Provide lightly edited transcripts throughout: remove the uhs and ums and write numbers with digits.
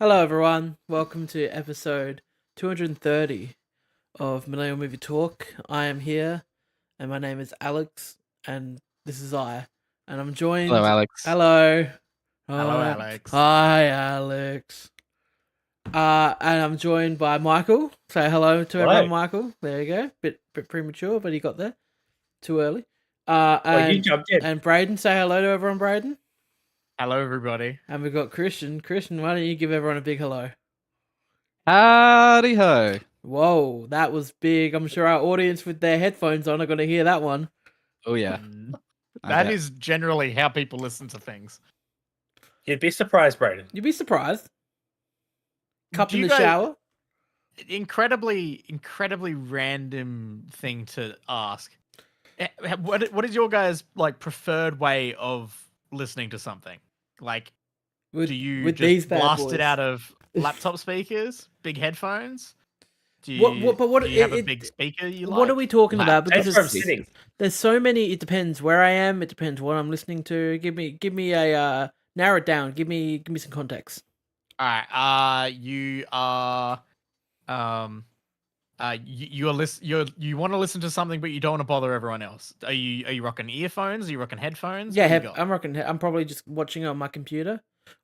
Hello, everyone. Welcome to episode 230 of Millennial Movie Talk. I am here, and my name is Alex, and this is I. And I'm joined. Hello, Alex. Hello. Hello, Alex. Hi, Alex. And I'm joined by Michael. Say hello to everyone, Michael. There you go. Bit premature, but he got there too early. You jumped in. And Braden. Say hello to everyone, Braden. Hello, everybody. And we've got Christian. Christian, why don't you give everyone a big hello? Howdy ho. Whoa, that was big. I'm sure our audience with their headphones on are going to hear that one. Oh, yeah. That is generally how people listen to things. You'd be surprised, Braden. You'd be surprised. Cup Do in you the guys- shower. Incredibly random thing to ask. What is your guys' preferred way of listening to something? Like, do you with just these bad blast boys? it out of laptop speakers, big headphones? Do you, What- do you have a big speaker you like? What are we talking about? That's Because where I'm sitting. there's so many. It depends where I am. It depends what I'm listening to. Give me a narrow it down. Give me some context. All right. You are you want to listen to something, but you don't want to bother everyone else. Are you rocking earphones? Are you rocking headphones? Yeah, What do you got? I'm rocking. I'm probably just watching it on my computer,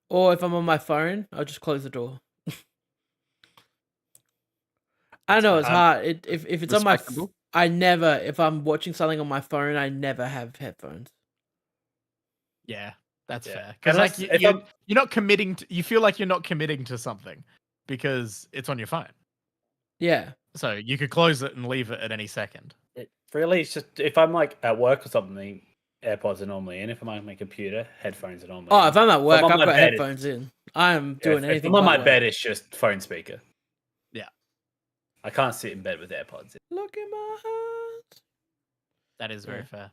or if I'm on my phone, I'll just close the door. I know it's hard. If it's on my, Respectable. I never. If I'm watching something on my phone, I never have headphones. Yeah, that's Yeah. fair. Because Unless- if you're I'm- not committing. You feel like you're not committing to something because it's on your phone. Yeah. So you could close it and leave it at any second. Really, it's just if I'm like at work or something, AirPods are normally in. If I'm on my computer, headphones are normally Oh, in. if I'm at work, on I've my got bed, headphones in. I am Yeah, doing if anything. I'm on but my work. bed, it's just phone speaker. Yeah. I can't sit in bed with AirPods in. Look in my hands. That is very Yeah. fair.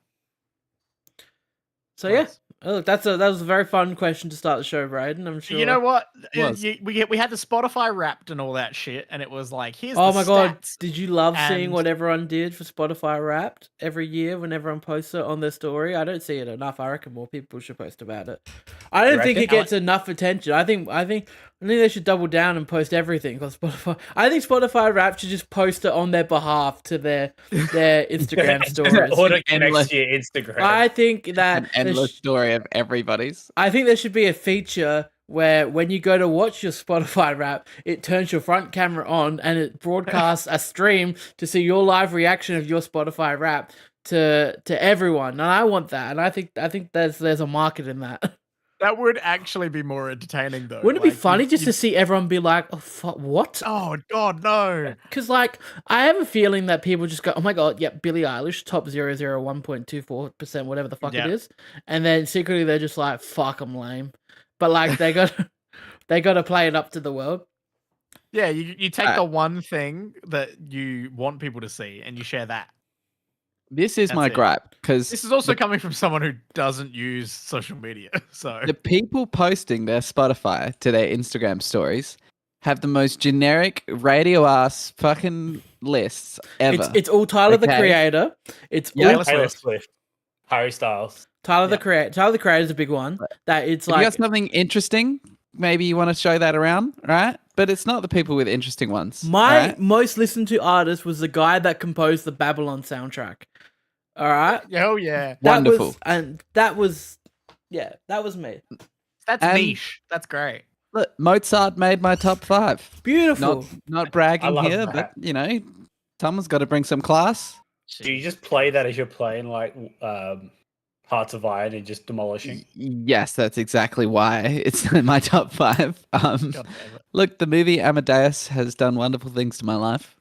So yeah, Nice. look, that was a very fun question to start the show, Braden. I'm sure. You know what? Was. We had the Spotify Wrapped and all that shit, and it was like, here's Oh the my god, stats. did you love seeing and- what everyone did for Spotify Wrapped every year when everyone posts it on their story? I don't see it enough. I reckon more people should post about it. I don't think it reckon? gets enough attention. I think they should double down and post everything on Spotify. I think Spotify Wrapped should just post it on their behalf to their Instagram stories. Auto Endless. connects to your Instagram. I think that An endless story of everybody's. I think there should be a feature where when you go to watch your Spotify Wrap, it turns your front camera on and it broadcasts a stream to see your live reaction of your Spotify Wrap to everyone. And I want that. And I think there's a market in that. That would actually be more entertaining, though. Wouldn't it be Like, funny you- just you- to see everyone be like, "Oh fuck, what?" Oh God, no! Because like I have a feeling that people just go, "Oh my god, yep, Billie Eilish, top 001.24%, whatever the fuck Yeah. it is," and then secretly they're just like, "Fuck, I'm lame," but like they got to play it up to the world. Yeah, you take Uh, the one thing that you want people to see, and you share that. This is That's my it. gripe because This is also coming from someone who doesn't use social media, so the people posting their Spotify to their Instagram stories have the most generic radio ass fucking lists ever. It's all Tyler the Okay. Creator. It's Yeah. all Taylor Swift, Harry Styles. Tyler the Yeah. Creator. Tyler the Creator is a big one. That it's If you like got something interesting, maybe you want to show that around, right? But it's not the people with interesting ones. my right? most listened to artist was the guy that composed the Babylon soundtrack. All right. oh yeah, Wonderful. That was me. that's And- niche. That's great. Look, Mozart made my top 5. Beautiful. Not bragging love here, that. but you know, someone's got to bring some class. Do you just play that as you're playing like Hearts of Iron and just demolishing? Yes, that's exactly why it's in my top 5. God damn it. Look, the movie Amadeus has done wonderful things to my life.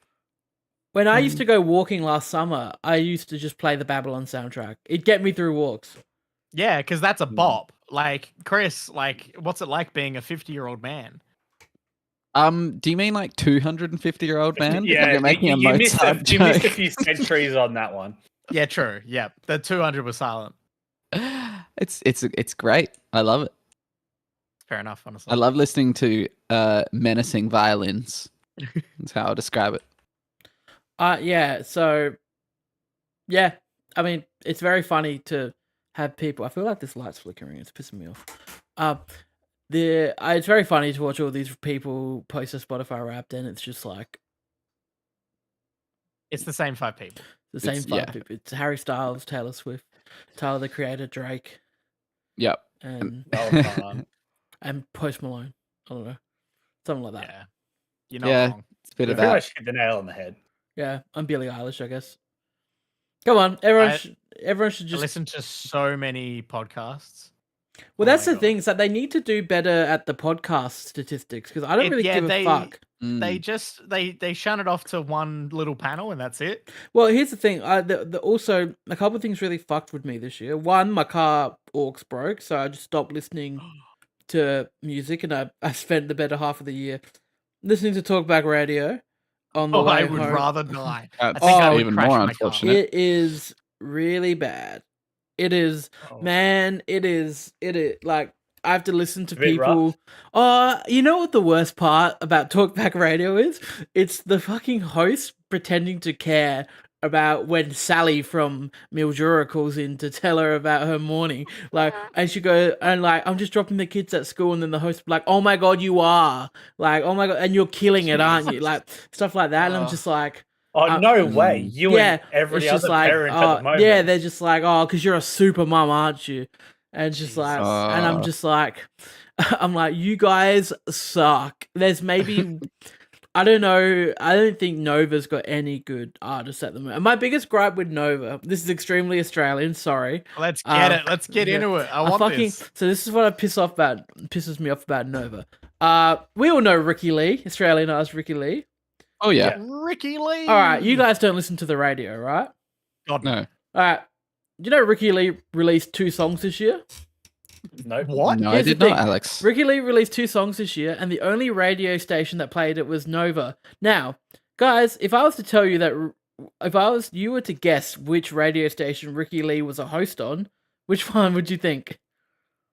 When I used to go walking last summer, I used to just play the Babylon soundtrack. It'd get me through walks. Yeah, because that's a bop. Like Chris, what's it like being a 50-year-old man? Do you mean like 250-year-old man? Because you're making a you missed Mozart you missed a joke. few centuries on that one. Yeah, true. Yeah, the 200 was silent. It's great. I love it. Fair enough, honestly. I love listening to menacing violins. That's how I'll describe it. Yeah, so yeah, I mean, it's very funny to have people. I feel like this light's flickering, it's pissing me off. it's very funny to watch all these people post a Spotify Wrapped, and it's just like It's the same 5 people. the same It's- five yeah. people. It's Harry Styles, Taylor Swift, Tyler the Creator, Drake, Yep. and Well, Post Malone. I don't know, something like that. Yeah. You're not Yeah. wrong. It's a bit you of pretty that. much hit the nail on the head. Yeah, I'm Billie Eilish, I guess. Come on, everyone should I just. listen to so many podcasts. Well, Oh that's my the God. thing, is that they need to do better at the podcast statistics, because I don't really give a fuck. They Mm. just they shun it off to one little panel and that's it. Well, here's the thing. Also, a couple of things really fucked with me this year. One, my car aux broke, so I just stopped listening to music, and I spent the better half of the year listening to talkback radio on the Oh, way I would home. rather die. That's I think I would even crash more my car. unfortunate. It is really bad. It is, Oh. man. It is like I have to listen to A bit people. rough. You know what the worst part about talkback radio is? It's the fucking host pretending to care about when Sally from Mildura calls in to tell her about her morning. Like, and she go, and like, I'm just dropping the kids at school, and then the host be like, oh my god, you are. Like, oh my god, and you're killing it, aren't you? Like, stuff like that. And I'm Oh. just like, Oh, no way. You yeah, and every it's just other like, parent at the moment. yeah, they're just like, oh, because you're a super mum, aren't you? And it's just like, Jesus. and I'm Oh. just like, I'm like, you guys suck. There's maybe, I don't know, I don't think Nova's got any good artists at the moment. And my biggest gripe with Nova, this is extremely Australian, sorry. Let's get it. Let's get yeah. into it. I want this. So this is what pisses me off about Nova. We all know Ricky Lee, Australian artist Ricky Lee. Oh yeah. Ricky Lee. All right, you guys don't listen to the radio, right? God, No. All right. You know Ricky Lee released 2 songs this year? Nope. What? No, I Here's the did not, thing. Alex. Ricky Lee released 2 songs this year, and the only radio station that played it was Nova. Now, guys, if I was to tell you that, you were to guess which radio station Ricky Lee was a host on, which one would you think?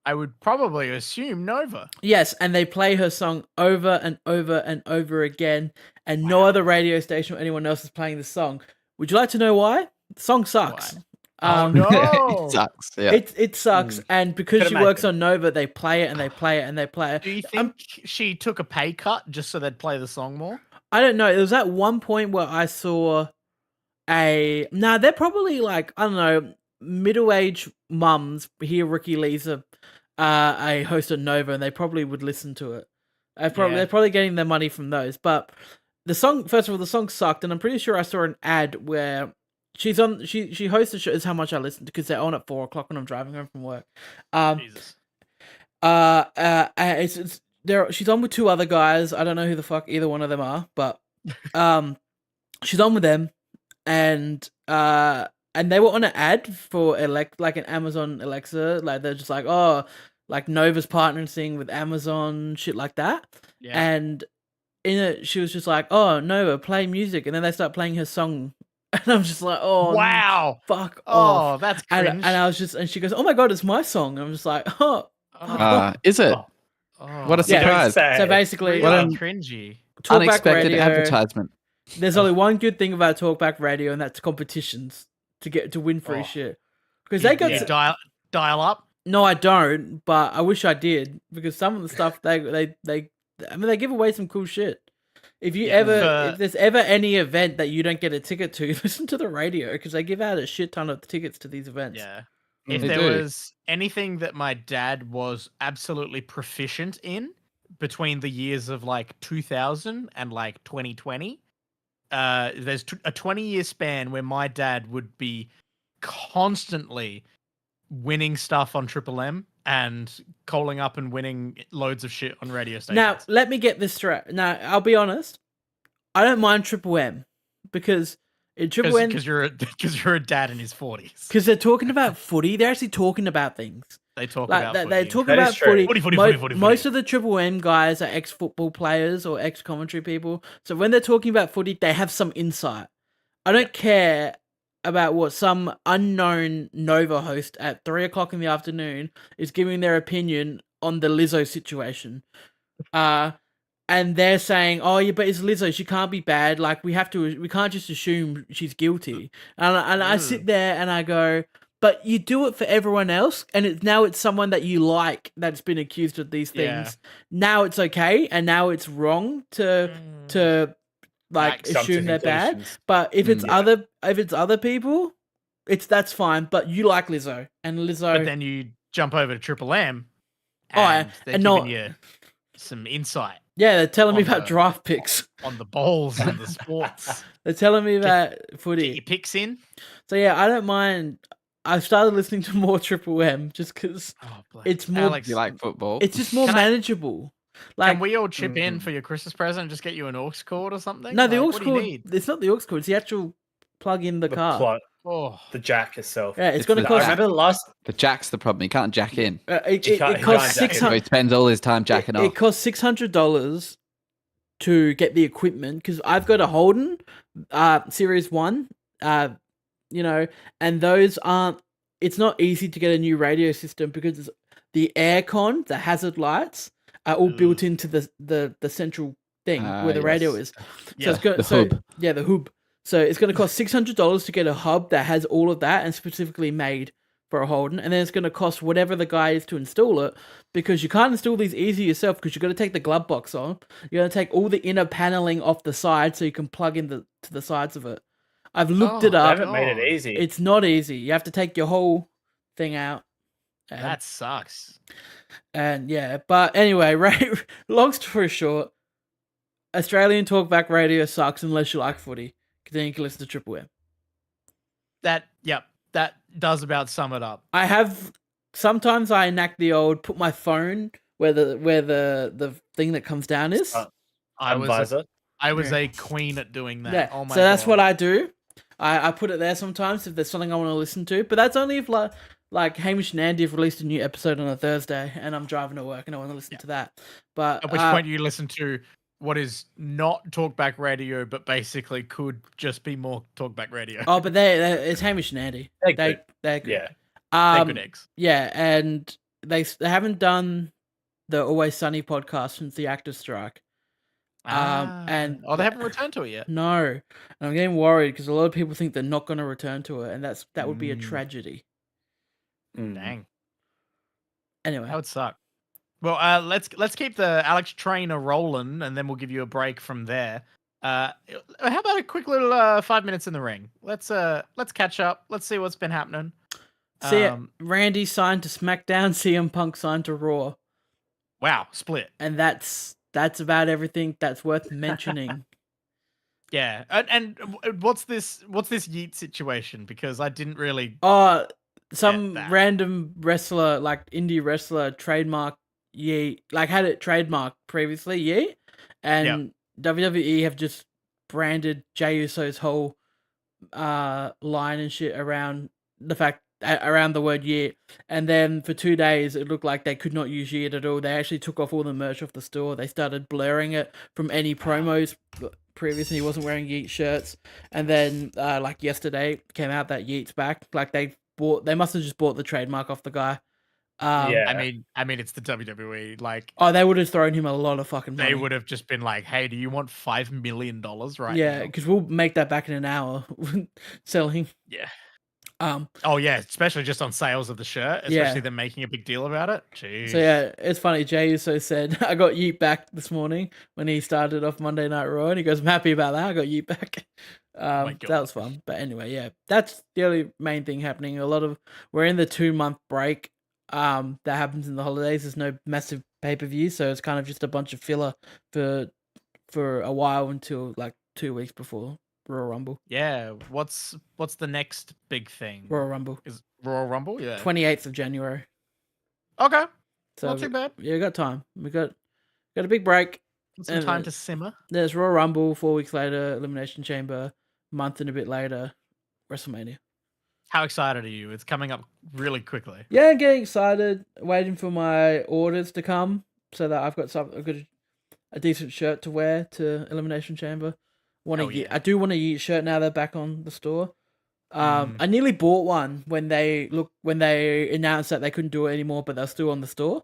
I would probably assume Nova. Yes, and they play her song over and over and over again, and no other radio station or anyone else is playing the song. Would you like to know why? The song sucks. Why? Oh, no. It sucks. Yeah. It sucks, and because Could she works imagine. on Nova, they play it and they play it and they play Do you it. think she took a pay cut just so they'd play the song more? I don't know. There was at one point where I saw they're probably like, I don't know, middle-aged mums hear Ricky Lee's a host of Nova, and they probably would listen to it. They're probably getting their money from those. But the song, first of all, the song sucked, and I'm pretty sure I saw an ad where she's on. She hosts the show. Is how much I listen because they're on at 4:00 when I'm driving home from work. Jesus. She's on with 2 other guys. I don't know who the fuck either one of them are, but she's on with them, and they were on an ad for like an Amazon Alexa. Like they're just like, oh, like Nova's partnering with Amazon, shit like that. Yeah. And in it, she was just like, oh, Nova, play music, and then they start playing her song, and I'm just like, oh, Wow. fuck off. Oh, that's cringe. And I was just, and she goes, oh my god, it's my song. I'm just like, oh. Is it? Oh. Oh, What a Yeah, surprise. Sad. So basically, really What a- cringy. Talkback Unexpected radio, advertisement. there's only one good thing about Talkback Radio, and that's competitions to win free Oh. shit. Because they got You dial up. no, I don't, but I wish I did because some of the stuff they give away some cool shit. If you if there's ever any event that you don't get a ticket to, listen to the radio because they give out a shit ton of tickets to these events. Yeah. Mm, If they there do. was anything that my dad was absolutely proficient in between the years of like 2000 and like 2020, there's a 20-year span where my dad would be constantly winning stuff on Triple M and calling up and winning loads of shit on radio stations. Now, let me get this straight. Now, I'll be honest. I don't mind Triple M because in Triple M, because you're a dad in his 40s. because they're talking about footy. They're actually talking about things. They talk Like about they footy. talk That is about true. footy. Footy. Most of the Triple M guys are ex-football players or ex-commentary people. So when they're talking about footy, they have some insight. I don't care about what some unknown Nova host at 3:00 in the afternoon is giving their opinion on the Lizzo situation. And they're saying, "Oh, yeah, but it's Lizzo. She can't be bad. Like we can't just assume she's guilty." And I sit there and I go, but you do it for everyone else, and it's someone that you like that's been accused of these Yeah. things. Now it's okay, and now it's wrong to like Like, Jump to assume they're bad. conclusions. But if it's Yeah. other people, that's fine. But you like Lizzo, and Lizzo. But then you jump over to Triple M, Oh, and they're and giving not- you some insight yeah, they're telling me on about the- draft picks. on the balls and the sports. They're telling me about Get your footy. picks in. So yeah, I don't mind. I've started listening to more Triple M just because Oh, bless. it's more. Alex, You like football? It's just more Can I- manageable. Like can we all chip in Mhm. for your Christmas present and just get you an aux cord or something? no, the Like, aux what do you cord. need? It's not the aux cord. It's the actual plug in the car. plug, Oh, the jack itself. Yeah, it's It's going to the I cost. remember the last. The jack's the problem. You can't jack in. It You can't costs jack it. $600. So he spends all his time jacking It off. costs $600 to get the equipment because I've got a Holden Series 1, and those aren't. It's not easy to get a new radio system because the aircon, the hazard lights, are all built Ugh. into the central thing Ah, where the radio yes. is. So yeah. it's got The hub. Yeah, the hub. So it's going to cost $600 to get a hub that has all of that and specifically made for a Holden, and then it's going to cost whatever the guy is to install it because you can't install these easy yourself because you've got to take the glove box on. You're going to take all the inner paneling off the side so you can plug in to the sides of it. I've looked it Oh, They up. haven't made it God. easy. It's not easy. You have to take your whole thing out. That sucks. And yeah, but anyway, right. Long story short, Australian talkback radio sucks unless you like footy. 'Cause then you can listen to Triple M. That does about sum it up. I have sometimes I enact the old put my phone where the thing that comes down is. I was visor. a queen at doing that. Yeah, Oh my so that's God. what I do. I put it there sometimes if there's something I want to listen to, but that's only if like Hamish and Andy have released a new episode on a Thursday and I'm driving to work and I want to listen to that. But At which point you listen to what is not talkback radio, but basically could just be more talkback radio. oh, but it's Hamish and Andy. They're good. They're good. Yeah. They're good eggs. Yeah, and they haven't done the Always Sunny podcast since the actors' strike. And they haven't returned to it yet. No, and I'm getting worried because a lot of people think they're not going to return to it, and that would be a Mm. tragedy. Mm. Dang, Anyway, that would suck. Well, let's keep the Alex trainer rolling, and then we'll give you a break from there. How about a quick little 5 minutes in the ring? Let's catch up. Let's see what's been happening. Randy signed to SmackDown, CM Punk signed to Raw, Wow, split. and that's about everything that's worth mentioning. Yeah, and what's this Yeet situation? Because I didn't really. Some that. random wrestler, like indie wrestler, trademark Yeet, like had it trademarked previously, Yeet, and WWE have just branded Jey Uso's whole line and shit around the word Yeet, and then for 2 days it looked like they could not use Yeet at all. They actually took off all the merch off the store. They started blurring it from any promos previously. He wasn't wearing Yeet shirts, and then like yesterday came out that Yeet's back. Like they must have just bought the trademark off the guy. Yeah. I mean, it's the WWE. Like, Oh, they would have thrown him a lot of fucking money. they would have just been like, "Hey, do you want $5 million right Yeah, now?" because we'll make that back in an hour selling. Yeah. Oh yeah, especially just on sales of the shirt, especially them making a big deal about it. Jeez. So yeah, it's funny. Jey Uso said, "I got Yeet back this morning when he started off Monday Night Raw," and he goes, "I'm happy about that. I got Yeet back." My That God. was fun. But anyway, yeah, that's the only main thing happening. We're in the 2-month break. That happens in the holidays. There's no massive pay-per-view, so it's kind of just a bunch of filler for a while until like 2 weeks before Royal Rumble. Yeah, what's the next big thing? Royal Rumble, Is Royal Rumble? Yeah. 28th of January. Okay, So not too bad. yeah, got time. We got a big break. Got some time to simmer. There's Royal Rumble 4 weeks later, Elimination Chamber, month and a bit later, WrestleMania. How excited are you? It's coming up really quickly. Yeah, I'm getting excited. Waiting for my orders to come so that I've got a decent shirt to wear to Elimination Chamber. Hell yeah. I do want a Yeet shirt now they're back on the store. I nearly bought one when they announced that they couldn't do it anymore, but they're still on the store.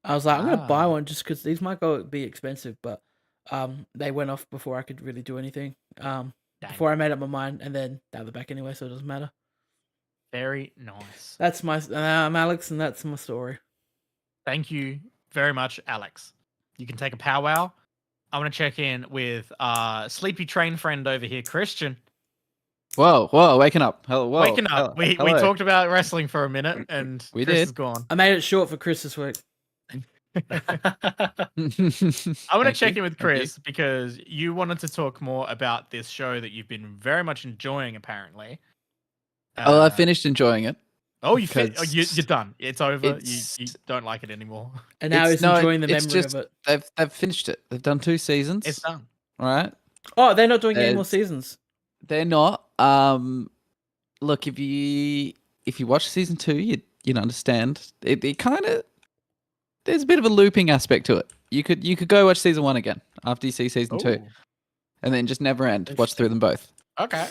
I was like, I'm gonna buy one just because these might be expensive, but they went off before I could really do anything. Dang. Before I made up my mind, and then now they're back anyway, so it doesn't matter. Very nice. That's my. I'm Alex, and that's my story. Thank you very much, Alex. You can take a powwow. I want to check in with sleepy train friend over here, Christian. Whoa, waking up. Hello, whoa. Waking up. We hello. talked about wrestling for a minute, and We Chris did. is gone. I made it short for Chris this week. I want to check in with Thank you. Chris because you wanted to talk more about this show that you've been very much enjoying, apparently. Oh, I finished enjoying it. Oh, because you're done. It's over. You it's- don't like it anymore. And now he's enjoying the memory of it. They've finished it. They've done 2 seasons. It's done. Right? Oh, they're not doing any more It's- seasons. They're not. Look, if you watch season 2, you'd understand. It kind of, there's a bit of a looping aspect to it. You could go watch season 1 again after you see season 2, Ooh, and then just never end. Watch through them both. okay.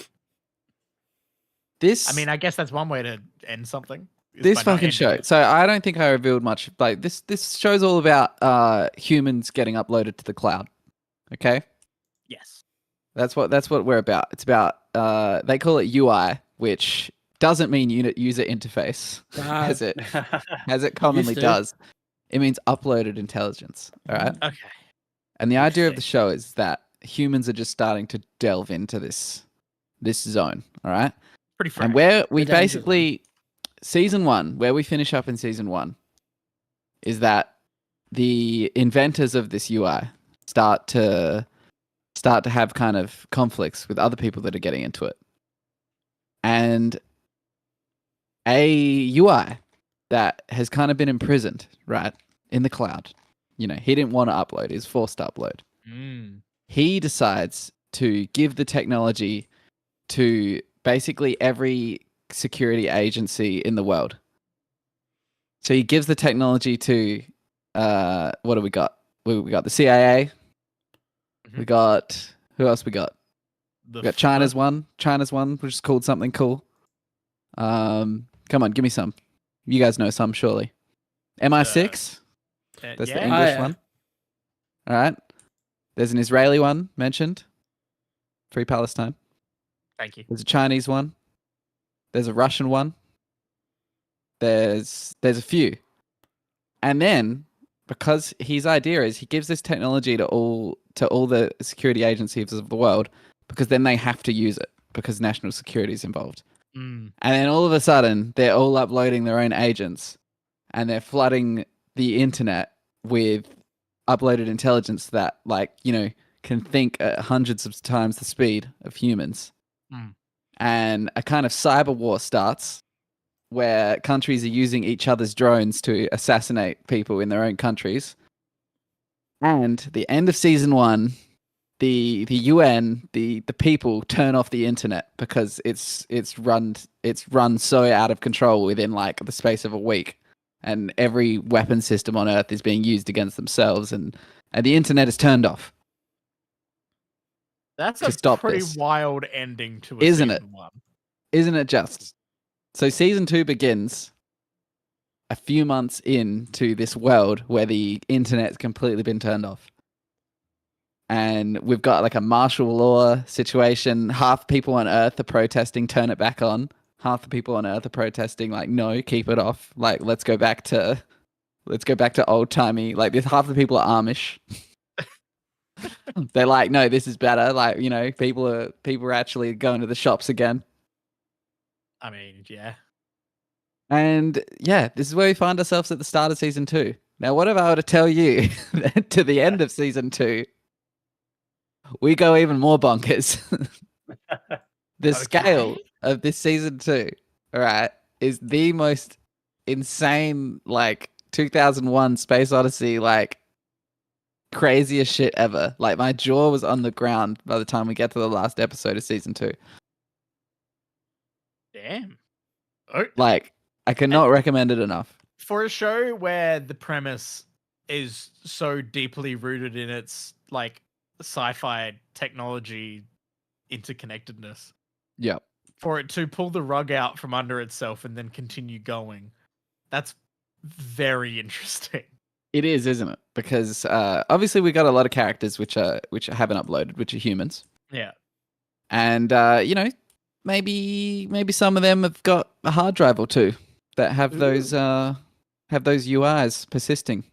This, I mean, I guess that's one way to end something. is this by not fucking ending show. it. So I don't think I revealed much. Like this show's all about humans getting uploaded to the cloud. Okay. Yes. That's what we're about. It's about they call it UI, which doesn't mean user interface as it commonly to. does. It means uploaded intelligence. All right. Okay. And the idea of the show is that humans are just starting to delve into this zone. All right. Pretty fresh. And where we The danger basically season 1, where we finish up in season 1, is that the inventors of this UI start to have kind of conflicts with other people that are getting into it. And a UI that has kind of been imprisoned, right, in the cloud. You know, he didn't want to upload, he's forced to upload. Mm. He decides to give the technology to basically every security agency in the world. So he gives the technology to what do we got? We got the CIA. We got who else we got? We got China's one, which is called something cool. Come on, give me some. You guys know some, surely. MI6. That's the yeah. English yeah. one. All right. There's an Israeli one mentioned. Free Palestine. Thank you. There's a Chinese one. There's a Russian one. There's a few. And then, because his idea is he gives this technology to all the security agencies of the world, because then they have to use it because national security is involved. Mm. And then all of a sudden, they're all uploading their own agents, and they're flooding the internet with uploaded intelligence that, like, you know, can think at hundreds of times the speed of humans. Mm. And a kind of cyber war starts where countries are using each other's drones to assassinate people in their own countries. And the end of season 1, the UN, the people turn off the internet because it's run so out of control within like the space of a week, and every weapon system on Earth is being used against themselves, and the internet is turned off. That's To a stop pretty this. wild ending to a Isn't it? season 1. Isn't it just? So season 2 begins a few months into this world where the internet's completely been turned off. And we've got like a martial law situation. Half the people on Earth are protesting, turn it back on. Half the people on Earth are protesting, like, no, keep it off. Like, let's go back to old timey. Like, this half the people are Amish. They're like, no, this is better. Like, you know, people are actually going to the shops again. I mean, yeah. And yeah, this is where we find ourselves at the start of season 2. Now, what if I were to tell you that to the end of season 2, we go even more bonkers? The scale of this season 2, all right, is the most insane, like 2001 Space Odyssey, like craziest shit ever. Like, my jaw was on the ground by the time we get to the last episode of season 2. Damn. Oh, Like, I cannot recommend it enough. for a show where the premise is so deeply rooted in its like sci-fi technology interconnectedness, Yep. for it to pull the rug out from under itself and then continue going, that's very interesting. It is, isn't it? Because obviously we got a lot of characters which haven't uploaded, which are humans. Yeah. And you know, maybe some of them have got a hard drive or two that have those UIs persisting,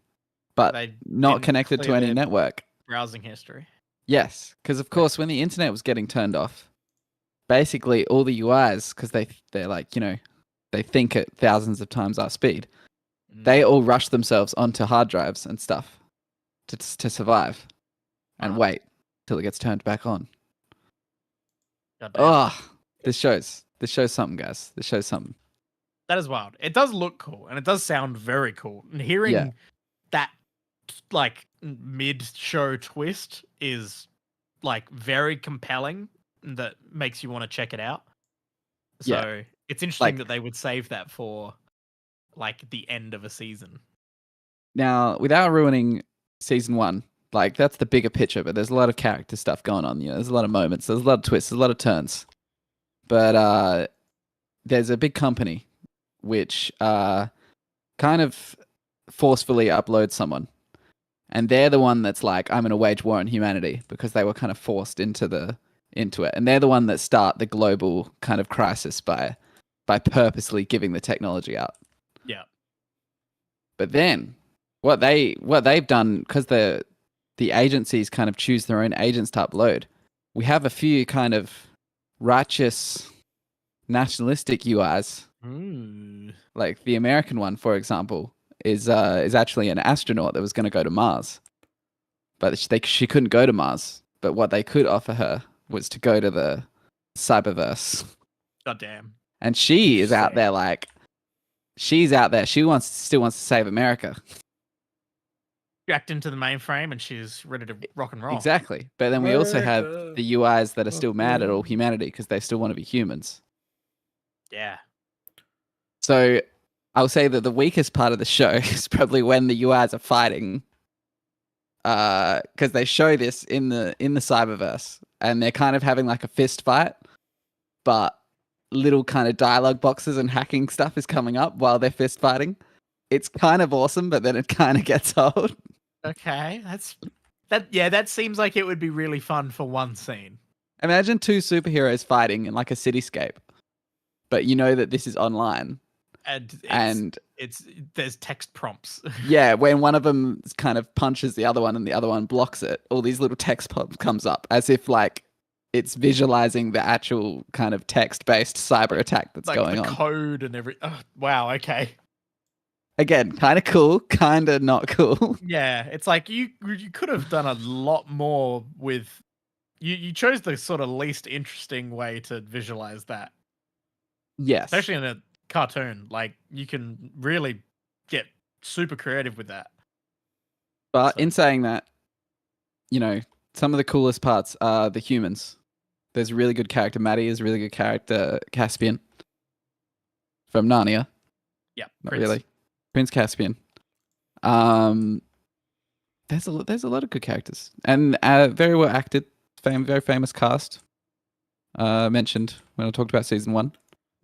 but They not didn't connected to clear any their network. browsing history. Yes, because of course when the internet was getting turned off, basically all the UIs, because they're like, they think at thousands of times our speed, they all rush themselves onto hard drives and stuff to survive and Wow. wait till it gets turned back on. Goddamn. Oh, this shows something, guys. This shows something. That is wild. It does look cool, and it does sound very cool. And hearing Yeah. that like mid-show twist is like very compelling. That makes you want to check it out. So Yeah. it's interesting Like- that they would save that for like the end of a season. Now, without ruining season 1, like that's the bigger picture, but there's a lot of character stuff going on. There's a lot of moments, there's a lot of twists, there's a lot of turns. But there's a big company which kind of forcefully uploads someone, and they're the one that's like, I'm going to wage war on humanity, because they were kind of forced into it, and they're the one that start the global kind of crisis by purposely giving the technology out. Yeah. But then what they've done, because the agencies kind of choose their own agents to upload, we have a few kind of righteous nationalistic UIs. Like the American one, for example, is actually an astronaut that was going to go to Mars, but she couldn't go to Mars. But what they could offer her was to go to the cyberverse. Goddamn. And she is out there, like, she's out there. She still wants to save America. Jacked into the mainframe, and she's ready to rock and roll. Exactly. But then we also have the UIs that are still mad at all humanity because they still want to be humans. Yeah. So I'll say that the weakest part of the show is probably when the UIs are fighting, because they show this in the cyberverse, and they're kind of having like a fist fight, but little kind of dialogue boxes and hacking stuff is coming up while they're fist fighting. It's kind of awesome, but then it kind of gets old. Okay, that seems like it would be really fun for one scene. Imagine two superheroes fighting in like a cityscape, but you know that this is online. And there's text prompts. Yeah, when one of them kind of punches the other one and the other one blocks it, all these little text comes up as if like it's visualizing the actual kind of text-based cyber attack that's like going the on. Code and every. Oh, wow. Okay. Again, kind of cool, kind of not cool. Yeah, it's like you could have done a lot more with. You chose the sort of least interesting way to visualize that. Yes. Especially in a cartoon, like you can really get super creative with that. But So- in saying that, some of the coolest parts are the humans. There's a really good character. Maddie is a really good character. Caspian from Narnia. Yeah, Not Prince. really. Prince Caspian. There's a lot of good characters, and very well acted. Very famous cast. Mentioned when I talked about season 1.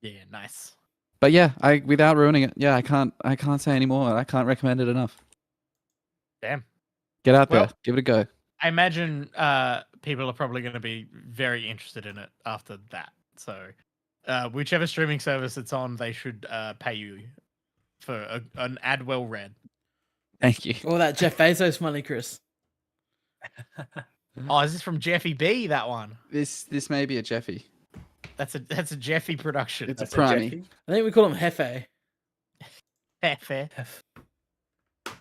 Yeah, nice. But yeah, without ruining it, I can't say any more. I can't recommend it enough. Damn. Get out Well- there, give it a go. I imagine people are probably going to be very interested in it after that. So, whichever streaming service it's on, they should pay you for an ad well read. Thank you. All that Jeff Bezos money, Chris. Oh, is this from Jeffy B? That one. This may be a Jeffy. That's a Jeffy production. It's a That's primey. Jeffy. I think we call him Hefe. Fair.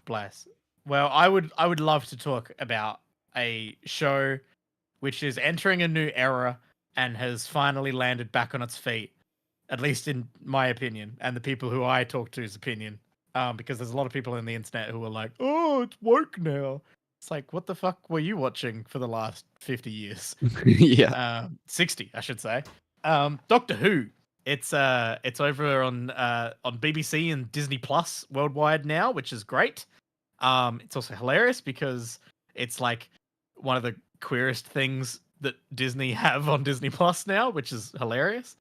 Bless. Well, I would love to talk about a show which is entering a new era and has finally landed back on its feet, at least in my opinion, and the people who I talk to's opinion. Because there's a lot of people on the internet who are like, "Oh, it's woke now." It's like, what the fuck were you watching for the last 50 years? Yeah. 60, I should say. Doctor Who. It's over on BBC and Disney Plus worldwide now, which is great. It's also hilarious because it's like one of the queerest things that Disney have on Disney Plus now, which is hilarious.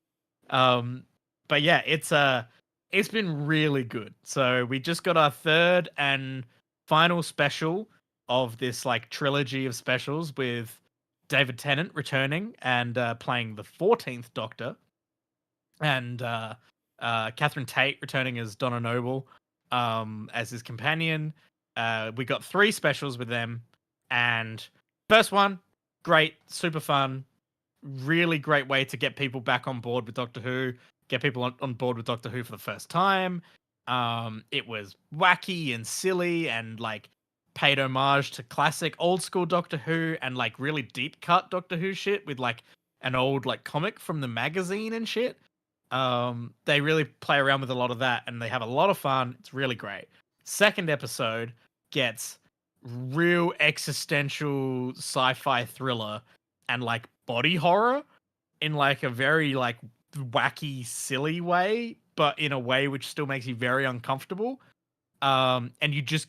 But yeah, it's been really good. So we just got our third and final special of this like trilogy of specials with David Tennant returning and playing the 14th Doctor. and Catherine Tate returning as Donna Noble as his companion. We got 3 specials with them, and first one, great, super fun, really great way to get people back on board with Doctor Who, get people on board with Doctor Who for the first time. It was wacky and silly and like paid homage to classic old school Doctor Who and like really deep cut Doctor Who shit with like an old like comic from the magazine and shit. They really play around with a lot of that and they have a lot of fun. It's really great. Second episode gets real existential sci-fi thriller and like body horror in like a very like wacky, silly way, but in a way which still makes you very uncomfortable. And you just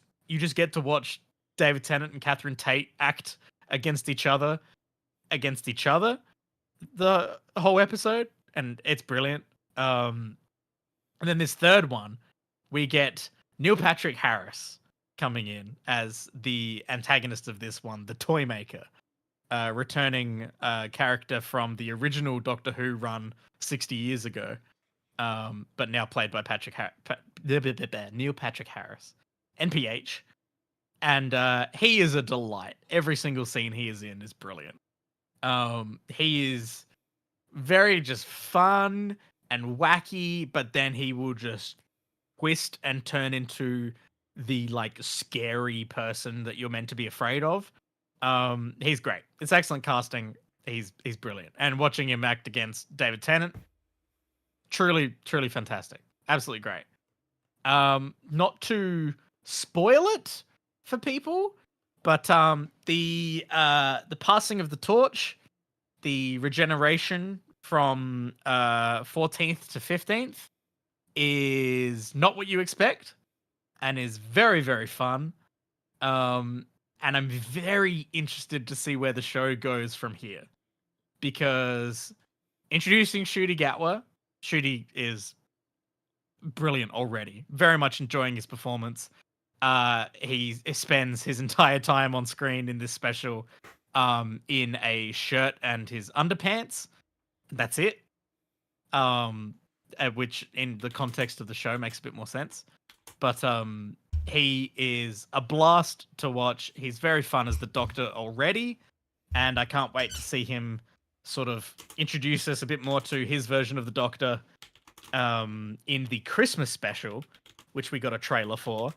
get to watch David Tennant and Catherine Tate act against each other the whole episode, and it's brilliant. And then this third one, we get Neil Patrick Harris coming in as the antagonist of this one, the Toymaker, returning character from the original Doctor Who run 60 years ago, but now played by Neil Patrick Harris, NPH. And he is a delight. Every single scene he is in is brilliant. He is very just fun and wacky, but then he will just twist and turn into the like scary person that you're meant to be afraid of. He's great. It's excellent casting. He's brilliant. And watching him act against David Tennant, truly fantastic. Absolutely great. Not to spoil it for people, but the passing of the torch, the regeneration from 14th to 15th is not what you expect and is very, very fun. And I'm very interested to see where the show goes from here, because introducing Ncuti Gatwa, Ncuti is brilliant already. Very much enjoying his performance. He spends his entire time on screen in this special in a shirt and his underpants. That's it. Which in the context of the show makes a bit more sense. But he is a blast to watch. He's very fun as the Doctor already, and I can't wait to see him sort of introduce us a bit more to his version of the Doctor in the Christmas special, which we got a trailer for,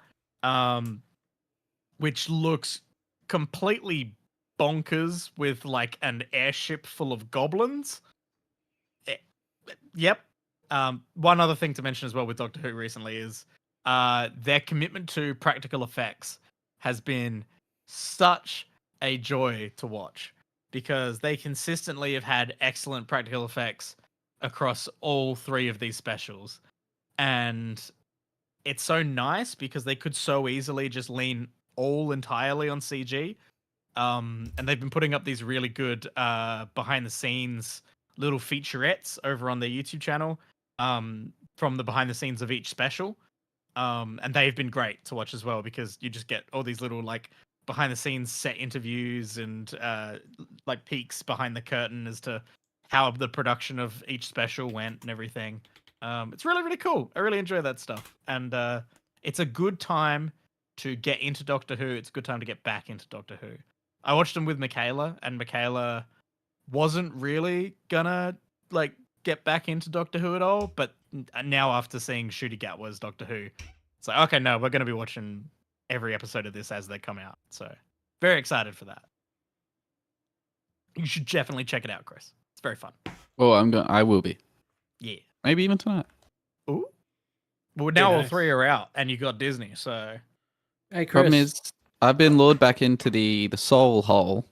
which looks completely bonkers with like an airship full of goblins. Yep. One other thing to mention as well with Doctor Who recently is their commitment to practical effects has been such a joy to watch, because they consistently have had excellent practical effects across all 3 of these specials. And it's so nice because they could so easily just lean all entirely on CG. And they've been putting up these really good behind the scenes little featurettes over on their YouTube channel from the behind the scenes of each special. And they've been great to watch as well, because you just get all these little like behind the scenes set interviews and like peeks behind the curtain as to how the production of each special went and everything. It's really, really cool. I really enjoy that stuff. And it's a good time to get into Doctor Who. It's a good time to get back into Doctor Who. I watched them with Michaela, and Michaela wasn't really gonna like get back into Doctor Who at all, but now after seeing Ncuti Gatwa's Doctor Who, it's like, okay, no, we're gonna be watching every episode of this as they come out. So very excited for that. You should definitely check it out, Chris. It's very fun. Oh, I will be. Yeah. Maybe even tonight. Ooh. Well, now all nice. 3 are out, and you got Disney. So Hey, Chris. Problem is, I've been lured back into the soul hole,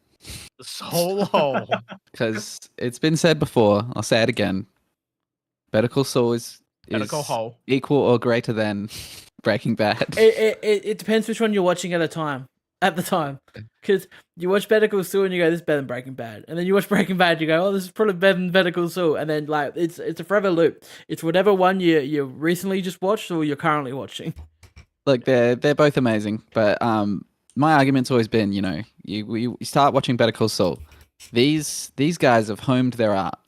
the soul hole. because it's been said before. I'll say it again. Better Call Saul is Better Call Hole. equal or greater than Breaking Bad. It depends which one you're watching at the time. Because you watch Better Call Saul and you go, this is better than Breaking Bad. And then you watch Breaking Bad, you go, oh, this is probably better than Better Call Saul. And then like it's a forever loop. It's whatever one you recently just watched or you're currently watching. Look, they're both amazing, but my argument's always been, you know, you start watching Better Call Saul. These guys have honed their art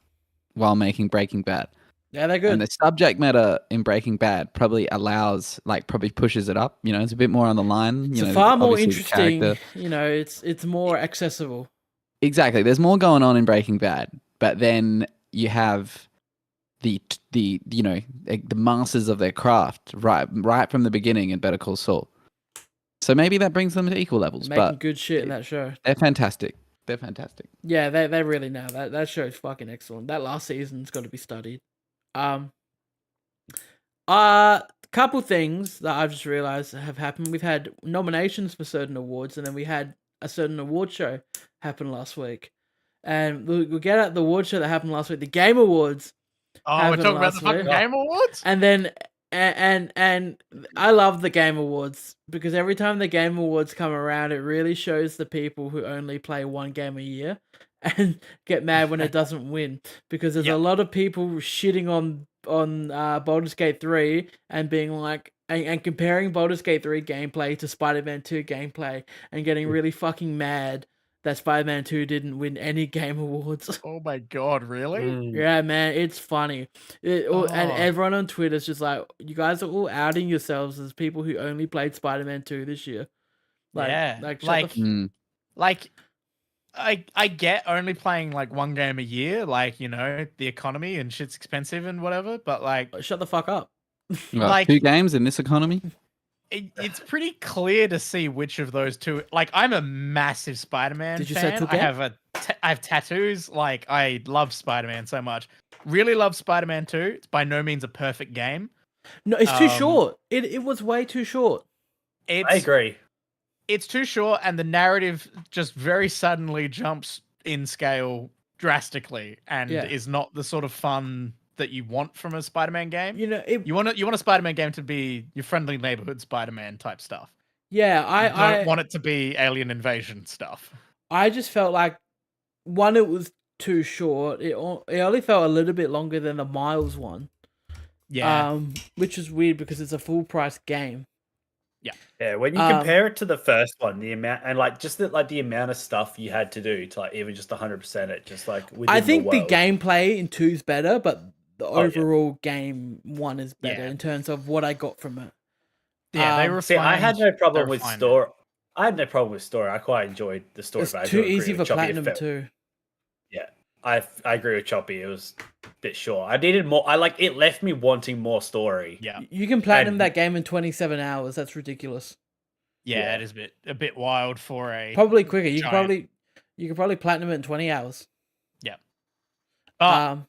while making Breaking Bad. Yeah, they're And good. the subject matter in Breaking Bad probably pushes it up. It's a bit more on the line. It's There's far more obviously the interesting. character. It's more accessible. Exactly. There's more going on in Breaking Bad, but then you have the masters of their craft right from the beginning in Better Call Saul. So maybe that brings them to equal levels. Making But good shit in that show. they're fantastic. They're fantastic. Yeah, they really nail that. That show's fucking excellent. That last season's got to be studied. Couple things that I've just realized have happened. We've had nominations for certain awards, and then we had a certain award show happen last week. And we'll get at the award show that happened last week. The Game Awards. Oh, we're happened talking about last the fucking week. Game Awards? And then and I love the Game Awards because every time the Game Awards come around, it really shows the people who only play one game a year and get mad when it doesn't win, because there's a lot of people shitting on Baldur's Gate 3 and being like and comparing Baldur's Gate 3 gameplay to Spider-Man 2 gameplay and getting really fucking mad that Spider-Man 2 didn't win any Game Awards. Oh my god, really? Yeah, man, it's funny. And everyone on Twitter is just like, you guys are all outing yourselves as people who only played Spider-Man 2 this year. I get only playing like one game a year, like, the economy and shit's expensive and whatever, but like, shut the fuck up. Like- 2 games in this economy. it's pretty clear to see which of those two. Like, I'm a massive Spider-Man Did you say fan. 2K? I have tattoos. Like, I love Spider-Man so much. Really love Spider-Man 2. It's by no means a perfect game. No, it's too short. It was way too short. I agree. It's too short, and the narrative just very suddenly jumps in scale drastically, and is not the sort of fun that you want from a Spider-Man game. You want a Spider-Man game to be your friendly neighborhood Spider-Man type stuff. Yeah, I don't want it to be alien invasion stuff. I just felt like, one, it was too short. It only felt a little bit longer than the Miles one. Yeah. Which is weird because it's a full price game. Yeah, when you compare it to the first one, the amount and like just the amount of stuff you had to do to like even just 100% it, just like within I think the world. gameplay in 2's better, but the overall game 1 is better in terms of what I got from it. Yeah, they refined. See, I had no problem with story. I had no problem with story. I quite enjoyed the story. It's but I too do agree easy with for Choppy, Platinum too. Yeah, I agree with Choppy. It was a bit short. I needed more. It left me wanting more story. Yeah, you can platinum that game in 27 hours. That's ridiculous. Yeah, it is a bit wild for a probably quicker. You could probably platinum it in 20 hours. Yeah. But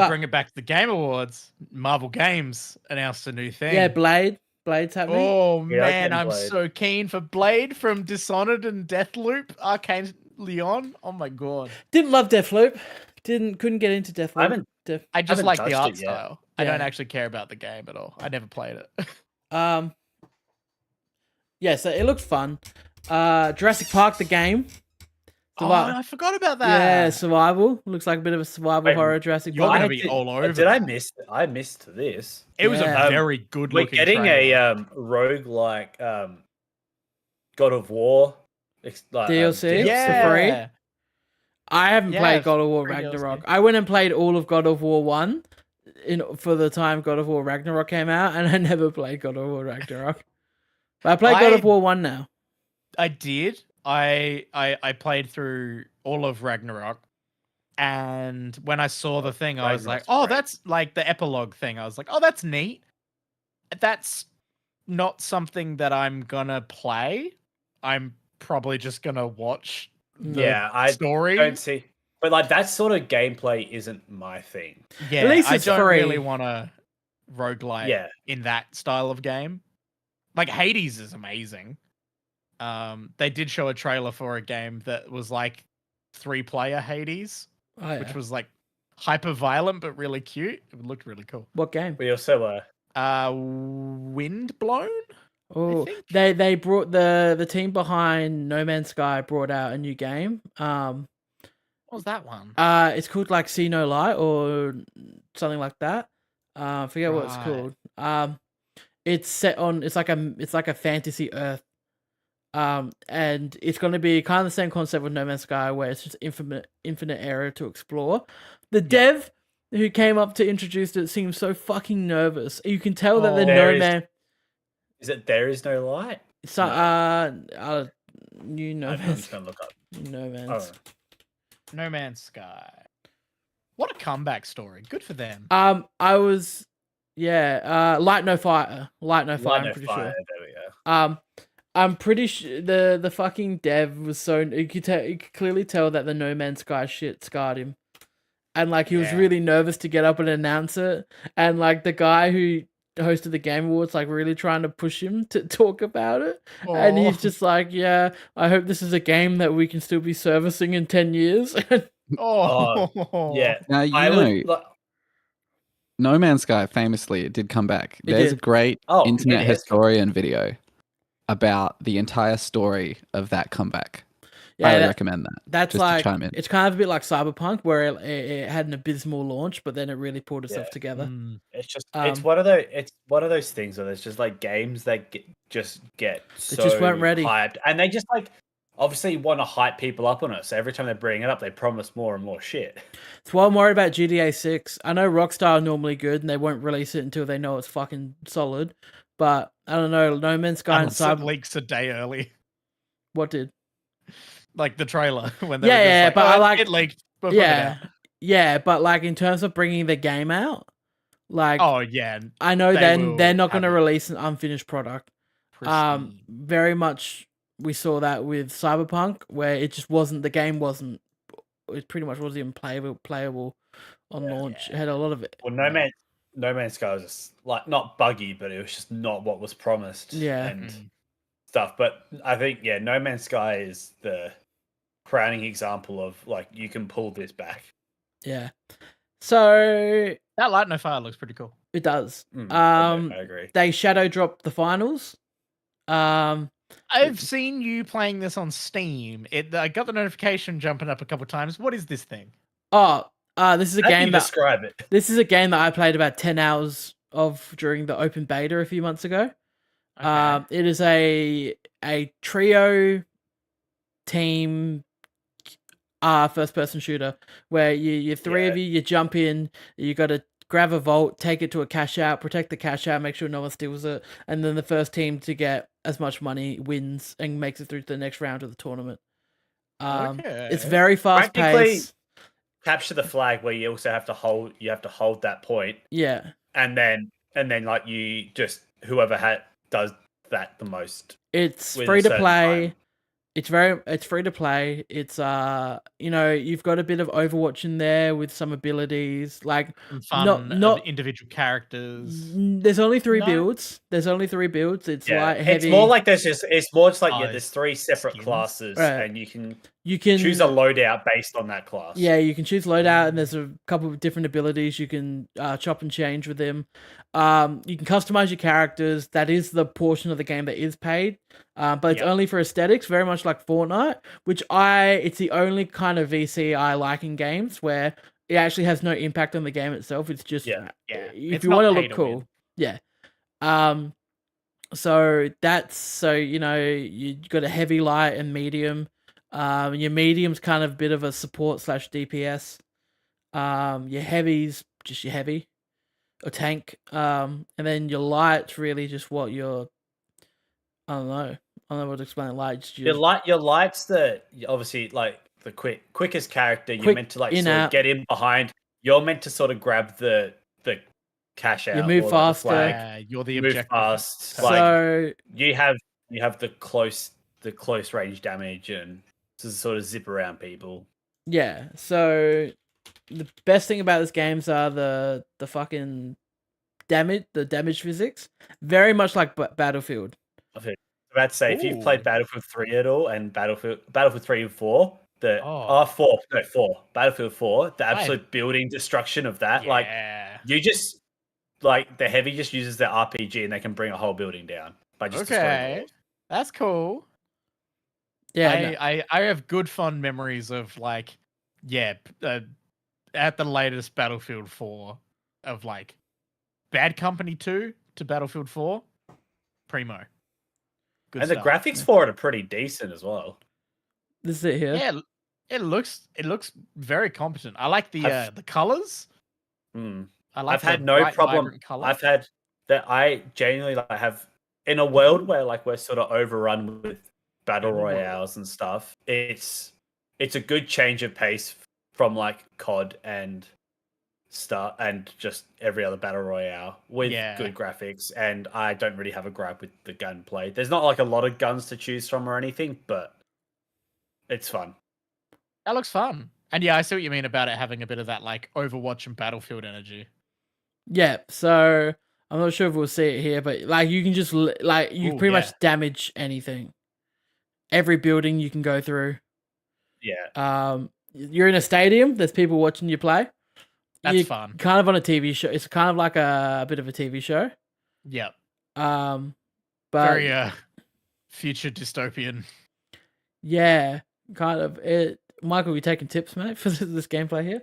bring it back to the Game Awards, Marvel Games announced a new thing. Yeah, Blade's happening. Oh man, I'm so keen for Blade from Dishonored and Deathloop, Arcane Leon. Oh my god. Didn't love Deathloop. Couldn't get into Deathloop. I just like the art style. I don't actually care about the game at all. I never played it. Yeah, so it looks fun. Jurassic Park the game. I forgot about that. Yeah, survival. Looks like a bit of a survival horror Jurassic Park. You're gonna be all over. Did I miss? I missed this. It was a very good looking. We're getting trailer. a rogue like God of War DLC. Yeah. Free. I haven't played God of War Ragnarok. DLC. I went and played all of God of War 1 for the time God of War Ragnarok came out, and I never played God of War Ragnarok. But I played God of War 1 now. I did. I played through all of Ragnarok, and when I saw the thing, I was like, "Oh, that's like the epilogue thing." I was like, "Oh, that's neat." That's not something that I'm gonna play. I'm probably just gonna watch the story. Don't see, but like that sort of gameplay isn't my thing. Yeah, At least I it's don't free. really want a roguelike in that style of game. Like Hades is amazing. They did show a trailer for a game that was like 3-player Hades, which was like hyper violent but really cute. It looked really cool. What game? We also Windblown. Oh, they brought the team behind No Man's Sky brought out a new game. What was that one? It's called like See No Light or something like that. I forget what it's called. It's set on. It's like a fantasy Earth. And it's going to be kind of the same concept with No Man's Sky, where it's just infinite area to explore. The who came up to introduce it seemed so fucking nervous. You can tell that the Oh. No There is- Man. Is it There Is No Light? So, I'm just gonna look up. No Oh, Man's. No Man's Sky. What a comeback story. Good for them. I was, Light No Fire. Light No Fire. Light No I'm pretty Fire. sure. There we go. I'm pretty sure the fucking dev was so you could clearly tell that the No Man's Sky shit scarred him, and like he was Yeah. really nervous to get up and announce it, and like the guy who hosted the Game Awards like really trying to push him to talk about it, and he's just like, yeah, I hope this is a game that we can still be servicing in 10 years. Yeah. Now you I know, would. No Man's Sky famously it did come back. It There's a did. great Oh, internet it is. historian video about the entire story of that comeback. Yeah, Highly that- recommend that. That's just to like chime in. it's kind of a bit like Cyberpunk, where it had an abysmal launch, but then it really pulled itself Yeah. together. It's just Um, it's one of those things where there's just like games that just get so just weren't ready. hyped, and they just like obviously want to hype people up on it. So every time they bring it up, they promise more and more shit. That's why I'm worried about GTA 6. I know Rockstar are normally good and they won't release it until they know it's fucking solid. But I don't know, No Man's Sky and Unless it Cyber. leaks a day early. What did? Like the trailer when they Yeah, were just yeah, like, but I "Oh, like- it leaked. We'll put it Yeah, out." yeah, but like in terms of bringing the game out, like Oh yeah. I know they then they're will not going to have it. release an unfinished product. Pristine. Very much we saw that with Cyberpunk, where it just wasn't the game wasn't. It pretty much wasn't even playable on launch. It had a lot of it. Well, No Man's Sky was just like not buggy, but it was just not what was promised. Yeah. and stuff. But I think No Man's Sky is the crowning example of like you can pull this back. Yeah. So That Light No Fire looks pretty cool. it does. I agree. They shadow dropped the finals. I've seen you playing this on Steam. I got the notification jumping up a couple times. What is this thing? This is a How do game you that describe it? this is a game that I played about 10 hours of during the open beta a few months ago. Okay. It is a trio team first person shooter where you three of you jump in, you got to grab a vault, take it to a cash out, protect the cash out, make sure no one steals it, and then the first team to get as much money wins and makes it through to the next round of the tournament. It's Okay. very fast Practically- paced. Capture the flag where you also have to hold that point, Yeah. and then like you just whoever does that the most. It's with a free to certain play. time. It's free to play. It's you've got a bit of Overwatch in there with some abilities. Like Some fun not- of individual characters. there's only three No. builds. It's Yeah, light, heavy. it's more like it's more just like there's it's three separate skins. classes, Right. and you can you can choose a loadout based on that class. Yeah, you can choose loadout, and there's a couple of different abilities you can chop and change with them. You can customize your characters. That is the portion of the game that is paid, but it's Yep. only for aesthetics, very much like Fortnite. It's the only kind of VC I like in games where it actually has no impact on the game itself. It's just Yeah. if It's you not want to pay look to cool, win. yeah. You got a heavy, light, and medium. Your medium's kind of a bit of a support / DPS. Your heavy's just your heavy or tank. And then your light's really just what your I don't know what to explain. Light, just Your light's obviously like the quickest character. You're Quick meant to like in, sort out. of get in behind. You're meant to sort of grab the cash out. move or, like, the faster. flag, Yeah, you're the move objective. fast. So- Like So you have the close range damage and to sort of zip around people. yeah, so the best thing about this games are the fucking damage physics. Very much like Battlefield. About to say, if you've Ooh. played Battlefield 3 at all and Battlefield 3 and 4, Battlefield 4, the absolute building destruction of that, like Yeah. you just like the heavy just uses their RPG and they can bring a whole building down by just destroying the Okay. walls. That's cool. Yeah, I have good fun memories of like, at the latest Battlefield 4 of like Bad Company 2 to Battlefield 4, primo. Good And stuff. the graphics for it are pretty decent as well. this is it here. Yeah, it looks very competent. I like the Have- colors. Mm. I like I've had the no bright, problem. vibrant color. I've had that. I genuinely like have in a world where like we're sort of overrun with battle royales and stuff. It's a good change of pace from like COD and Star and just every other battle royale with good graphics. And I don't really have a gripe with the gunplay. There's not like a lot of guns to choose from or anything, but it's fun. That looks fun. And yeah, I see what you mean about it having a bit of that like Overwatch and Battlefield energy. Yeah, so I'm not sure if we'll see it here, but like you can just like you pretty much damage anything. Every building you can go through. Yeah. You're in a stadium. There's people watching you play. That's You're fun. kind of on a TV show. It's kind of like a bit of a TV show. Yep. But very future dystopian. Yeah, kind of. Michael, you taking tips, mate, for this gameplay here?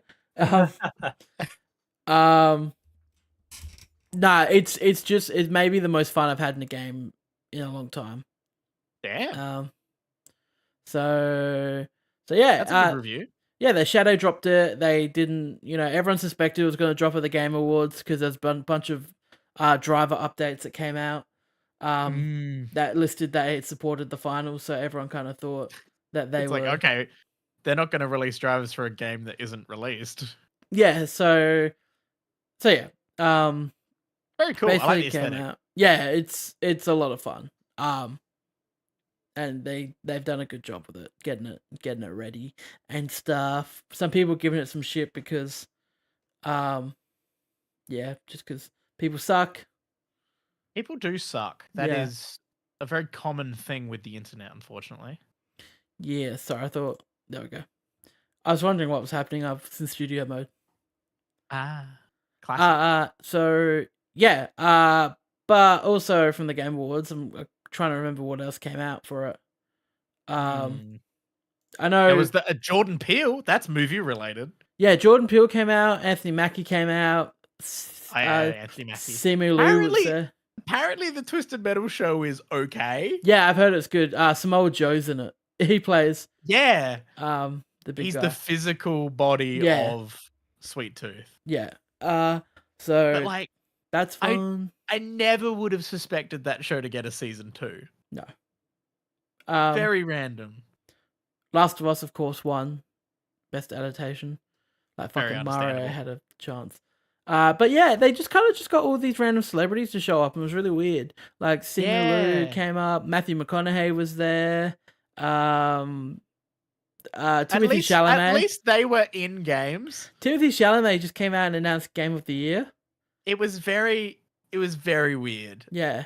Nah, it's maybe the most fun I've had in a game in a long time. Damn. So yeah, that's a good review. Yeah, they shadow dropped it. They didn't, everyone suspected it was going to drop at the Game Awards because there's been a bunch of driver updates that came out that listed that it supported the finals. So everyone kind of thought that they were like, okay, they're not going to release drivers for a game that isn't released. Yeah, so yeah. Very cool. I like the aesthetic. Out. Yeah, it's a lot of fun. And they've done a good job with it, getting it ready and stuff. Some people giving it some shit because, just because people suck. People do suck. That is a very common thing with the internet, unfortunately. Yeah, sorry, I thought there we go. I was wondering what was happening. I was in studio mode. Classic. So yeah. But also from the Game Awards, I'm trying to remember what else came out for it. I know there was a Jordan Peele. That's movie related. Yeah, Jordan Peele came out. Anthony Mackie came out. Anthony Mackie. Simu Liu was there. Apparently, the Twisted Metal show is okay. Yeah, I've heard it's good. Samoa Joe's in it. He plays. Yeah. The big He's guy. the physical body of Sweet Tooth. Yeah. But like, that's fun. I never would have suspected that show to get a season 2. No. Very random. Last of Us, of course, won best adaptation. Like fucking Mario had a chance. But yeah, they just kind of got all these random celebrities to show up, and it was really weird. Like Simu Liu came up, Matthew McConaughey was there. Timothy Chalamet. At least they were in games. Timothy Chalamet just came out and announced Game of the Year. It was very weird. Yeah.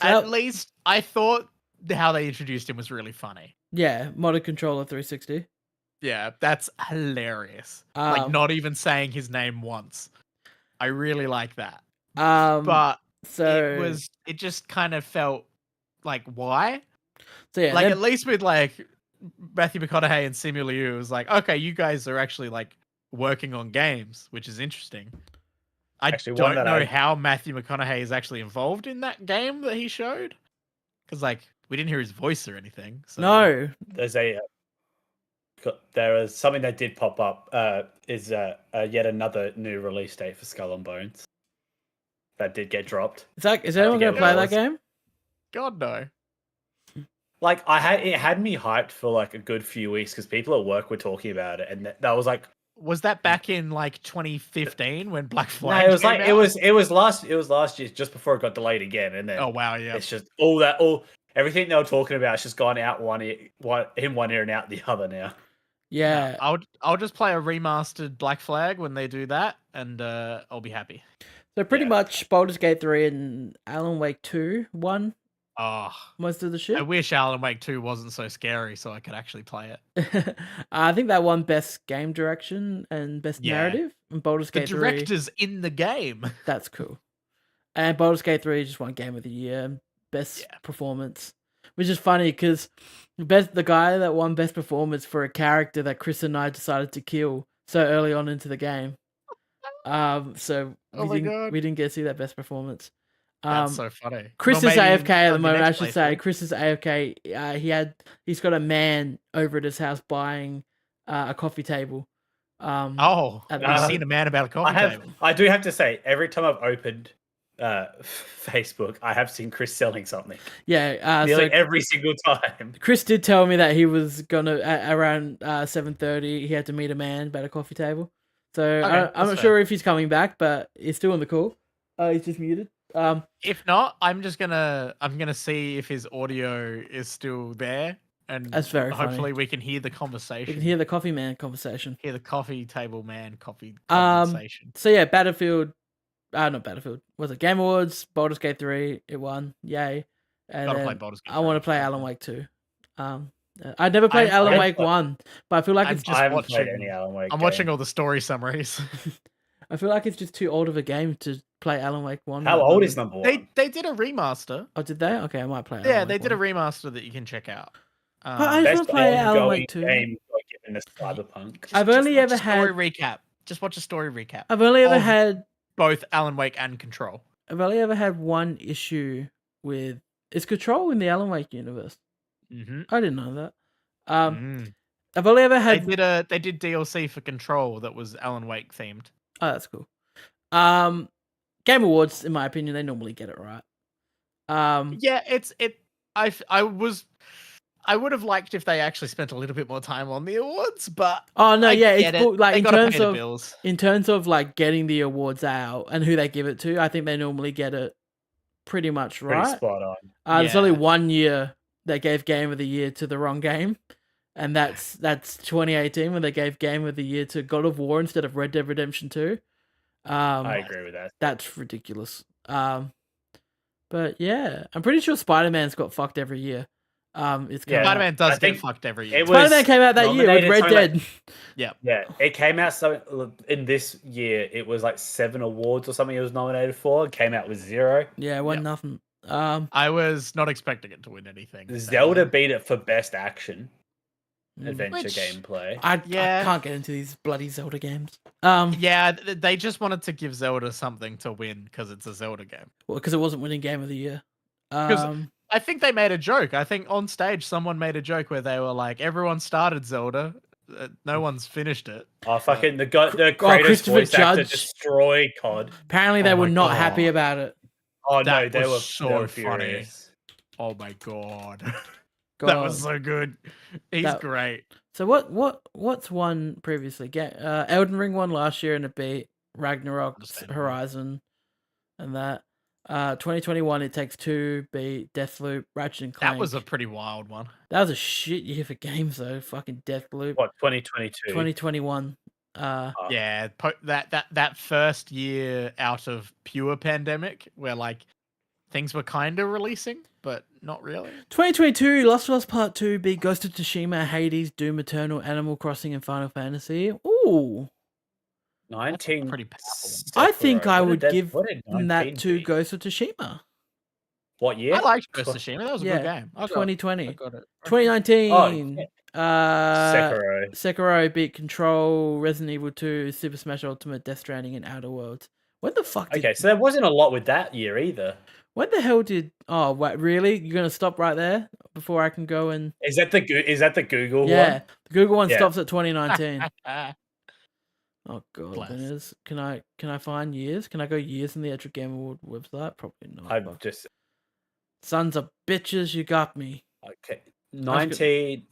So at least I thought how they introduced him was really funny. Yeah, modded controller 360. Yeah, that's hilarious. Like not even saying his name once. I really like that. But it just kind of felt like, why? So yeah, like at least with like Matthew McConaughey and Simu Liu, it was like, okay, you guys are actually like working on games, which is interesting. I don't know how Matthew McConaughey is actually involved in that game that he showed, because like we didn't hear his voice or anything. So. No, there is something that did pop up. Is yet another new release date for Skull and Bones that did get dropped. Is anyone going to play that game? God no. Like it had me hyped for like a good few weeks because people at work were talking about it, and that was like. Was that back in like 2015 when Black Flag? No, it was like it was last year, just before it got delayed again, and then oh wow, yeah, it's just everything they were talking about. It's just gone out one ear and out the other now. Yeah, I'll just play a remastered Black Flag when they do that, and I'll be happy. So pretty much Baldur's Gate 3 and Alan Wake 2 won. Oh, most of the shit. I wish Alan Wake 2 wasn't so scary so I could actually play it. I think that won best game direction and best narrative. And Baldur's Gate 3. The director's in the game. That's cool. And Baldur's Gate 3 just won Game of the Year, best performance, which is funny because the guy that won best performance for a character that Chris and I decided to kill so early on into the game. So we didn't get to see that best performance. That's so funny. Chris is AFK at the moment, I should say. Chris is AFK. He's got a man over at his house buying a coffee table. Oh, at have you the- seen a man about a coffee table? I do have to say, every time I've opened Facebook, I have seen Chris selling something. Yeah, Nearly so every single time. Chris did tell me that he was gonna around 7:30. He had to meet a man about a coffee table. So Okay, I'm that's not fair. sure if he's coming back, but he's still on the call. He's just muted. If not, I'm gonna see if his audio is still there, and That's very funny. hopefully we can hear the You conversation. can hear the coffee man conversation. Hear the coffee table man coffee Um, conversation. So yeah, Battlefield. Not Battlefield. Was it Game Awards? Baldur's Gate 3. It won. Yay. And Gotta play then Baldur's Gate I want to 3. play Alan Wake 2. I never played Alan I'm- Wake 1, but I feel like I'm it's just I haven't played watching- any Alan Wake. I'm watching all the story summaries. I feel like it's just too old of a game to play Alan Wake 1. How right old now. is number one? they did a remaster. Oh, did they? Okay, I might play. Yeah, Alan they Wake did a 1. remaster that you can check out. I just wanna play Alan ongoing Wake 2. game like in the Cyberpunk. I've only watch ever a story had. recap. Just watch a story recap. I've only ever of- had. Both Alan Wake and Control. I've only ever had one issue with. Is Control in the Alan Wake universe? Mm-hmm. I didn't know that. I've only ever had. They did DLC for Control that was Alan Wake themed. Oh, that's cool. Game Awards, in my opinion, they normally get it right. Yeah, I would have liked if they actually spent a little bit more time on the awards, but Oh no, I yeah, get it's it. cool. Like They in gotta terms pay the of bills. like getting the awards out and who they give it to, I think they normally get it pretty much Pretty right. spot on. There's only Yeah. one year they gave Game of the Year to the wrong game, and that's 2018 when they gave Game of the Year to God of War instead of Red Dead Redemption 2. I agree with that. That's ridiculous. But yeah, I'm pretty sure Spider-Man's got fucked every year. It's Yeah. come out. Spider-Man does I get think fucked every year. it Spider-Man was came out that year with nominated Red something like- Dead. Yeah, it came out in this year. It was like 7 awards or something. It was nominated for. It came out with 0. Yeah, it wasn't nothing. I was not expecting it to win anything. Zelda beat it for best action Mm. adventure Which- gameplay. I Yeah. can't get into these bloody Zelda games. Yeah, they just wanted to give Zelda something to win because it's a Zelda game. Well, because it wasn't winning Game of the Year. 'Cause- I think they made a joke. I think on stage someone made a joke where they were like, "Everyone started Zelda, no one's finished it." Oh fucking the Kratos Christopher voice actor Judge. destroyed COD. Apparently, they Oh were my not happy God. about it. Oh no, That they was were so they were funny. furious. Oh my god, God. that was so good. He's That- great. So what's won previously? Elden Ring won last year and it beat Ragnarok, Understandable. Horizon, and that. 2021, It Takes Two beat Deathloop, Ratchet and Clank. That was a pretty wild one. That was a shit year for games though. Fucking Deathloop. What 2022? 2021. Yeah, that first year out of pure pandemic, where like things were kind of releasing, but not really. 2022, Lost of Us Part 2 beat Ghost of Tsushima, Hades, Doom Eternal, Animal Crossing, and Final Fantasy. Ooh. 19. Pretty powerful. I think Sekiro. I What would did give what did that 19 to beat? Ghost of Tsushima. What year? I liked Ghost of Tsushima. That was a Yeah, good game. I got 2020. it. 2019. shit. Sekiro. Sekiro. Beat Control, Resident Evil 2, Super Smash Ultimate, Death Stranding, and Outer Worlds. When the fuck did... Okay, so there wasn't a lot with that year either. When the hell did... Oh, what, really? You're going to stop right there before I can go and... Is that the Google Yeah, one? the Google one Yeah. stops at 2019. Oh god, Bless. Dennis. Can I find years? Can I go years in the Epic Game Award website? Probably not. I'm but- just Sons of bitches, you got me. okay. 19,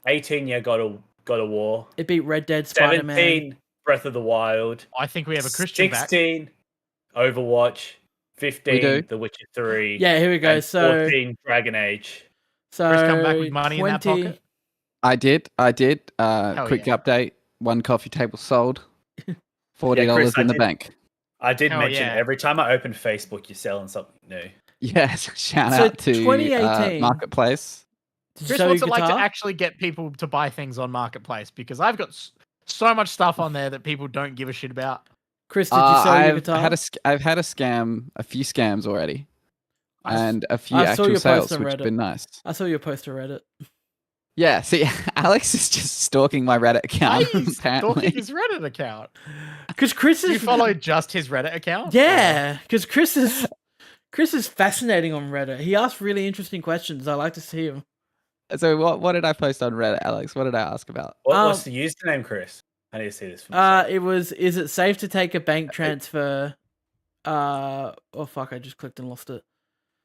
18 year God of War. It beat Red Dead, Spider-Man. 17 Breath of the Wild. I think we have a Christian back. 16 Overwatch. 15 do. The Witcher 3. Yeah, here we go. and So 14 Dragon Age. Chris come back with money in that 20 pocket. I did. Hell Quick yeah. update. 1 coffee table sold. $40 Yeah, Chris, in I the did- bank. I did Hell mention yeah. every time I open Facebook, you're selling something new. Yes. Shout So out to 2018. Marketplace. Did you Chris, sell what's your it like to guitar? actually get people to buy things on Marketplace? Because I've got so much stuff on there that people don't give a shit about. Chris, did you sell your I've guitar? had I've had a few scams already, I s- and a few I saw actual your post sales, on which have Reddit. been nice. I saw your post to Reddit. Yeah, see, Alex is just stalking my Reddit Why account. are you stalking Apparently, his Reddit account? Because Chris Do you is follow just his Reddit account? Yeah, because Chris is fascinating on Reddit. He asks really interesting questions. I like to see him. so what did I post on Reddit, Alex? What did I ask about? What's the username, Chris? I need to see this for myself. It was. Is it safe to take a bank transfer? Oh fuck! I just clicked and lost it.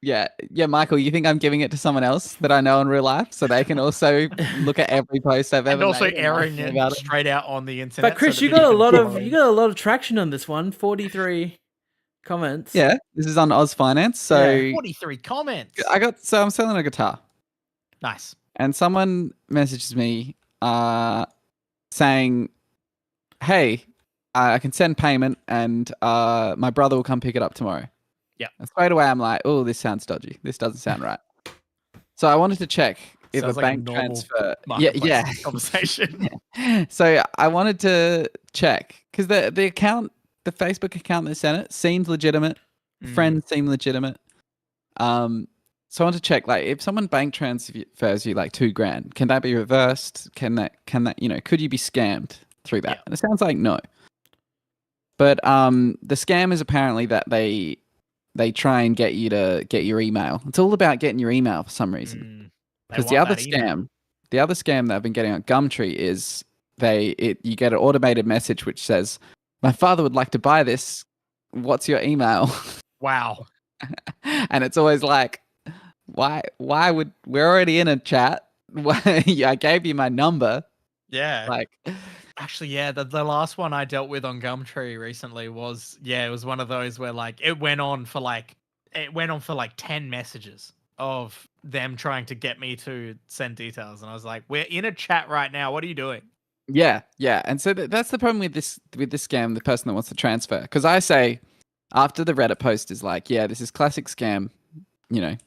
Yeah, Michael, you think I'm giving it to someone else that I know in real life so they can also look at every post I've ever And also made and airing ask me it about it? straight out on the internet. But Chris, so you that got a can lot of follow. traction on this one. 43 comments. Yeah, this is on Oz Finance. So Yeah. 43 comments. I'm selling a guitar, Nice. and someone messages me saying, "Hey, I can send payment, and my brother will come pick it up tomorrow." Yeah. And straight away, I'm like, "Oh, this sounds dodgy. This doesn't sound right." So I wanted to check if Sounds a like a bank normal transfer. marketplace conversation. So I wanted to check because the account, the Facebook account that sent it seemed legitimate. Friends seem legitimate. So I want to check, like, if someone bank transfers you like $2,000, can that be reversed? Can that could you be scammed through that? Yeah. And it sounds like no. But the scam is apparently that they try and get you to get your email. It's all about getting your email for some reason. Because the other scam that I've been getting on Gumtree is you get an automated message which says, "My father would like to buy this. What's your email?" Wow. And it's always like, why would we're already in a chat? I gave you my number. Yeah. Like, Actually, yeah, the last one I dealt with on Gumtree recently was it was one of those where like it went on for like 10 messages of them trying to get me to send details, and I was like, we're in a chat right now. What are you doing? yeah. And so that's the problem with this scam, the person that wants to transfer. Because I say, after the Reddit post is like, yeah, this is classic scam,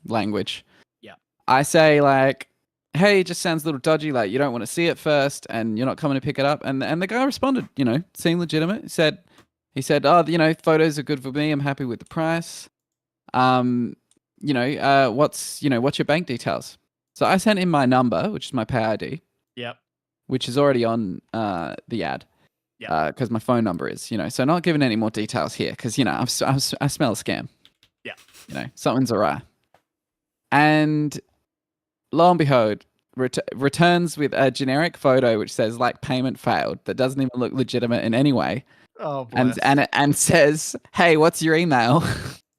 language. Yeah. I say like, hey, it just sounds a little dodgy. Like, you don't want to see it first, and you're not coming to pick it up. And the guy responded, seemed legitimate. He said, oh, photos are good for me. I'm happy with the price. What's your bank details? So I sent him my number, which is my pay ID. Yep. Which is already on the ad. Yeah. Because my phone number is, so not giving any more details here because, I smell a scam. Yeah. Something's awry. And lo and behold, returns with a generic photo which says like payment failed that doesn't even look legitimate in any way. Oh, bless. And says, hey, what's your email?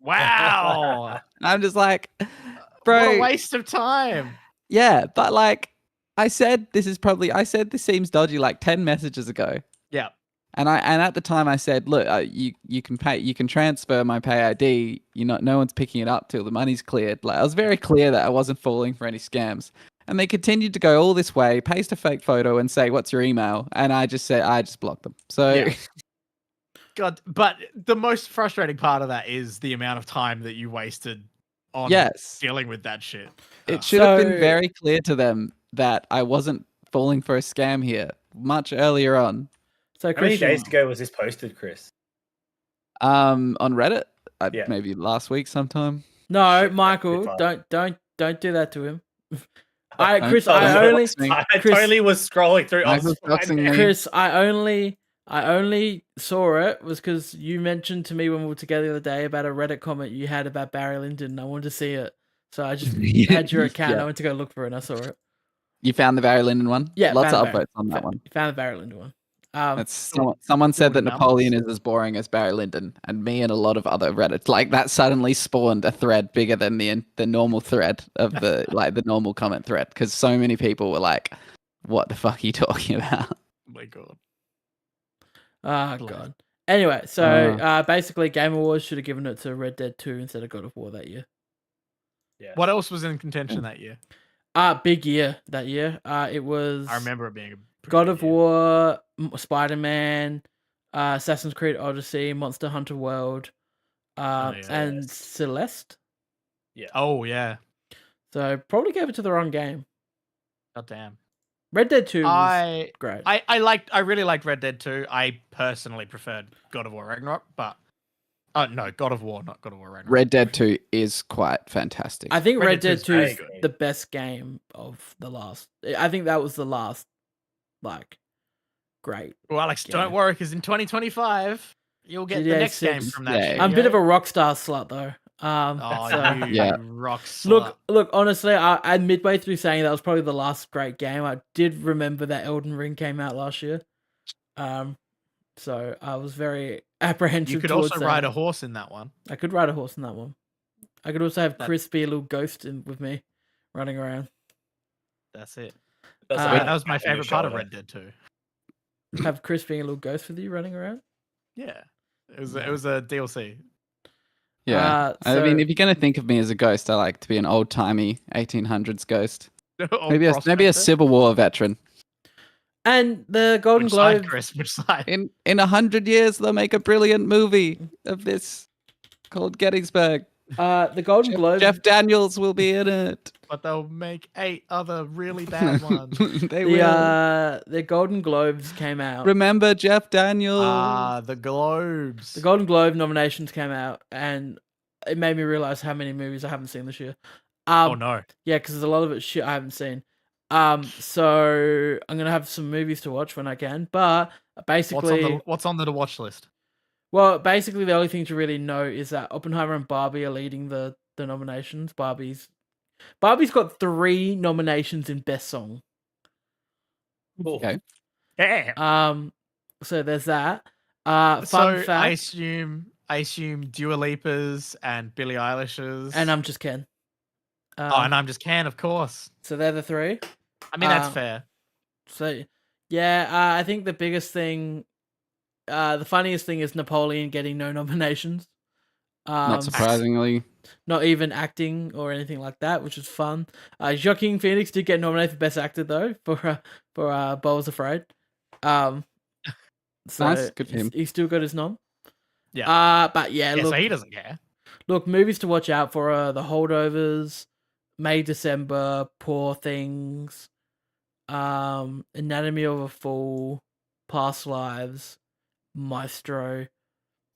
Wow. I'm just like, bro. What a waste of time. Yeah, but like I said this seems dodgy like 10 messages ago. Yeah. And at the time I said, look, you can transfer my pay ID. No one's picking it up till the money's cleared. Like I was very clear that I wasn't falling for any scams. And they continued to go all this way, paste a fake photo and say, what's your email? And I just blocked them. So Yeah. God, but the most frustrating part of that is the amount of time that you wasted on dealing with that shit. It should have been very clear to them that I wasn't falling for a scam here much earlier on. So how many days ago was this posted, Chris? On Reddit, Yeah. maybe last week sometime. No, Michael, don't do that to him. I totally was scrolling through. Chris, I only saw it was because you mentioned to me when we were together the other day about a Reddit comment you had about Barry Lyndon. And I wanted to see it, so I just had your account. Yeah. I went to go look for it, and I saw it. You found the Barry Lyndon one? Yeah, lots of upvotes on that one. You found the Barry Lyndon one. Someone said that Napoleon is as boring as Barry Lyndon, and me and a lot of other Reddits like that suddenly spawned a thread bigger than the normal thread of the the normal comment thread because so many people were like, "What the fuck are you talking about?" Oh my god. Oh god. Anyway, so basically, Game Awards should have given it to Red Dead 2 instead of God of War that year. Yeah. What else was in contention that year? Big year that year. It was. I remember it being a God of War, Spider-Man, Assassin's Creed Odyssey, Monster Hunter World, and Celeste. Yeah. Oh yeah. So probably gave it to the wrong game. God damn. Red Dead 2 was great. I really liked Red Dead 2. I personally preferred God of War Ragnarok, but no, God of War, not God of War Ragnarok. Red Dead 2 is quite fantastic. I think Red Dead 2 is the best game of the last. I think that was the last, great. Well, Alex, don't worry, because in 2025 you'll get the next game from that. Yeah. shit, I'm a bit of a Rockstar slut though. You rock slut. Look. Honestly, I midway through saying that was probably the last great game. I did remember that Elden Ring came out last year. So I was very apprehensive. You could towards also that. ride a horse in that one. I could ride a horse in that one. I could also have That- Chris be a little ghost with me, running around. That's it. That's Uh, like That was my on your favorite part of shoulder. Red Dead 2. Have Chris being a little ghost with you running around. Yeah, it was a DLC. Yeah. I So- mean, if you're going to think of me as a ghost, I like to be an old timey 1800s ghost. Old Maybe a prospector. Civil War veteran. And the Golden Which side, Globe. Chris? Which side? In 100 years, they'll make a brilliant movie of this called Gettysburg. The Golden Globe. Jeff Daniels will be in it. But they'll make 8 other really bad ones. They will. The Golden Globes came out. Remember Jeff Daniels? The Globes. The Golden Globe nominations came out, and it made me realize how many movies I haven't seen this year. Oh no. Yeah, because there's a lot of it shit I haven't seen. So I'm gonna have some movies to watch when I can. But basically, What's on the watch list? well, basically the only thing to really know is that Oppenheimer and Barbie are leading the nominations. Barbie's got 3 nominations in Best Song. Okay. Yeah. So there's that. Fun So fact, I assume Dua Lipa's and Billie Eilish's. and I'm just Ken. and I'm just Can, of course. So they're the 3. I mean, that's fair. So yeah, I think the biggest thing, the funniest thing is Napoleon getting no nominations. Not surprisingly. Not even acting or anything like that, which is fun. Joaquin Phoenix did get nominated for Best Actor though for Beau Afraid. So Nice, good for him. He still got his nom. Yeah. But yeah, Yeah, look, so he doesn't care. look, movies to watch out for are The Holdovers, May December, Poor Things, Anatomy of a Fall, Past Lives, Maestro,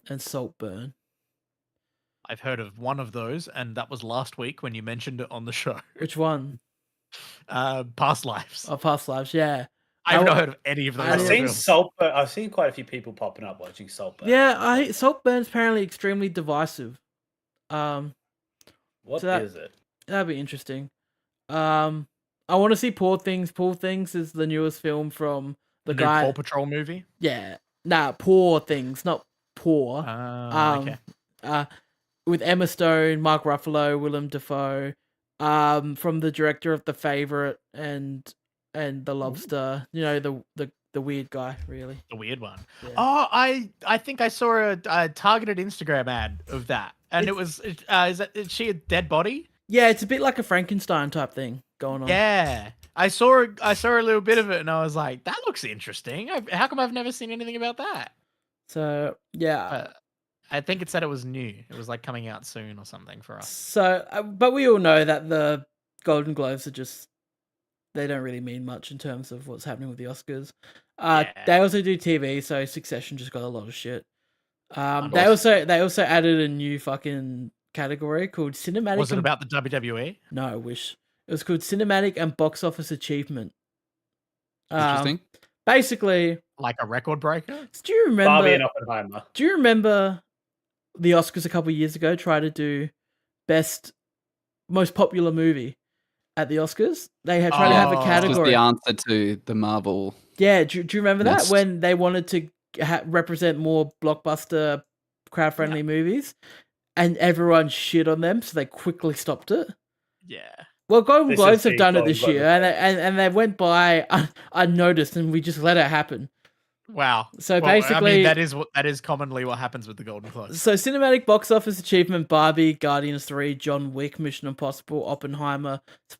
and Saltburn. I've heard of one of those, and that was last week when you mentioned it on the show. Which one? Past Lives. Oh, Past Lives, yeah. I've not heard of any of those. I I've Yeah. seen films. Saltburn. I've seen quite a few people popping up watching Saltburn. Yeah, Saltburn's apparently extremely divisive. What So that- is it? That'd be interesting. I want to see Poor Things. Poor Things is the newest film from the New guy. Paw Patrol movie. Yeah, Poor Things, not poor. Okay. With Emma Stone, Mark Ruffalo, Willem Dafoe, from the director of The Favorite and The Lobster. You know, the weird guy, really. The weird one. Yeah. Oh, I think I saw a targeted Instagram ad of that, and is she a dead body? Yeah, it's a bit like a Frankenstein type thing going on. Yeah, I saw a little bit of it, and I was like, that looks interesting. How come I've never seen anything about that? So yeah. I think it said it was new. It was like coming out soon or something for us. So, but we all know that the Golden Globes are they don't really mean much in terms of what's happening with the Oscars. Yeah. They also do TV, so Succession just got a lot of shit. Of They course. also added a new fucking category called cinematic. Was it and- about the WWE? No, I wish it was called cinematic and box office achievement. Interesting. Basically, Like a record breaker? do you Barbie and remember? Oppenheimer. Do you remember the Oscars a couple years ago tried to do most popular movie at the Oscars? They had tried to have a Oh. This was category. the answer to the Marvel. Yeah, do you remember that List. when they wanted to represent more blockbuster, crowd-friendly movies, and everyone shit on them, so they quickly stopped it. Yeah. Well, Golden This Globes is have the done it Golden this year, Globes. and they went by unnoticed, and we just let it happen. Wow. So Well, I basically, mean, that is commonly what happens with the Golden Globes. so cinematic box office achievement: Barbie, Guardians 3, John Wick, Mission Impossible, Oppenheimer,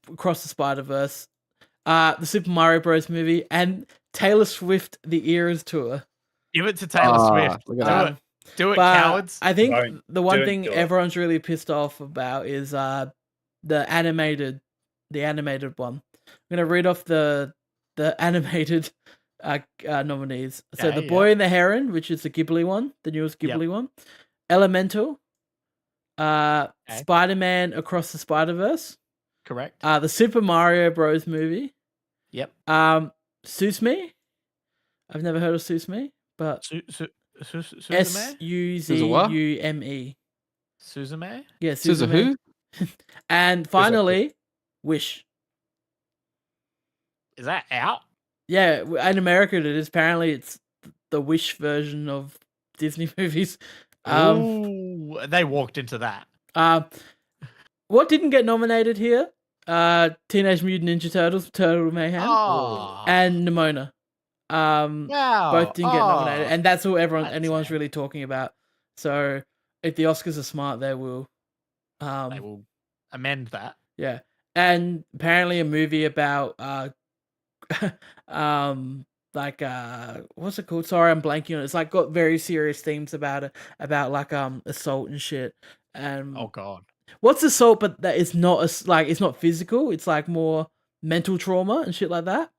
Across the Spider-Verse, the Super Mario Bros. Movie, and Taylor Swift: The Eras Tour. Give it to Taylor Swift. Look at that. Do it, But cowards. I think Don't the one do it, thing do it. everyone's really pissed off about is the animated one. I'm gonna read off the animated nominees. So Okay, The Boy and the Heron, which is the Ghibli one, the newest Ghibli one. Elemental, Spider-Man Across the Spider-Verse, Correct. the Super Mario Bros. Movie, Yep. Suzume. I've never heard of Suzume, but Suzume? Suzume. Suzume? Yeah, Suzu Suzume. who? And finally, Wish. Is that out? Yeah, in America it is. Apparently, it's the Wish version of Disney movies. Ooh, they walked into that. What didn't get nominated here? Teenage Mutant Ninja Turtles, Turtle Mayhem, Oh, and Nimona. wow. Both didn't get nominated, and that's all that's anyone's sad. really talking about. So if the Oscars are smart, they will. They will amend that. Yeah, and apparently a movie about what's it called? Sorry, I'm blanking on it. It's like got very serious themes about it, about like assault and shit. And Oh god. what's assault? But that it's not it's not physical. It's like more mental trauma and shit like that.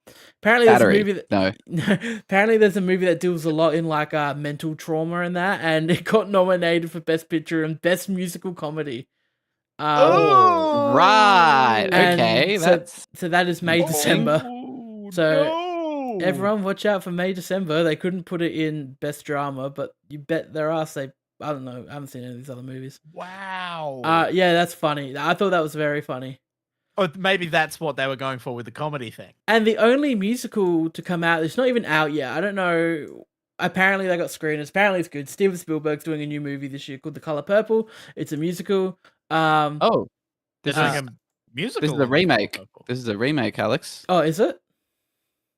Apparently, there's Battery. a movie that No. apparently there's a movie that deals a lot in like mental trauma and that, and it got nominated for Best Picture and Best Musical Comedy. Oh, Right. and Okay. so that is May December. Oh, So no. everyone watch out for May December. They couldn't put it in Best Drama, but you bet their ass they. I don't know. I haven't seen any of these other movies. Wow. Yeah, that's funny. I thought that was very funny. Oh, maybe that's what they were going for with the comedy thing. And the only musical to come out, it's not even out yet. I don't know. Apparently they got screeners. Apparently it's good. Steven Spielberg's doing a new movie this year called The Color Purple. It's a musical. Oh, They're this doing is a musical. this is a of The remake. Color Purple. This is a remake, Alex. Oh, is it?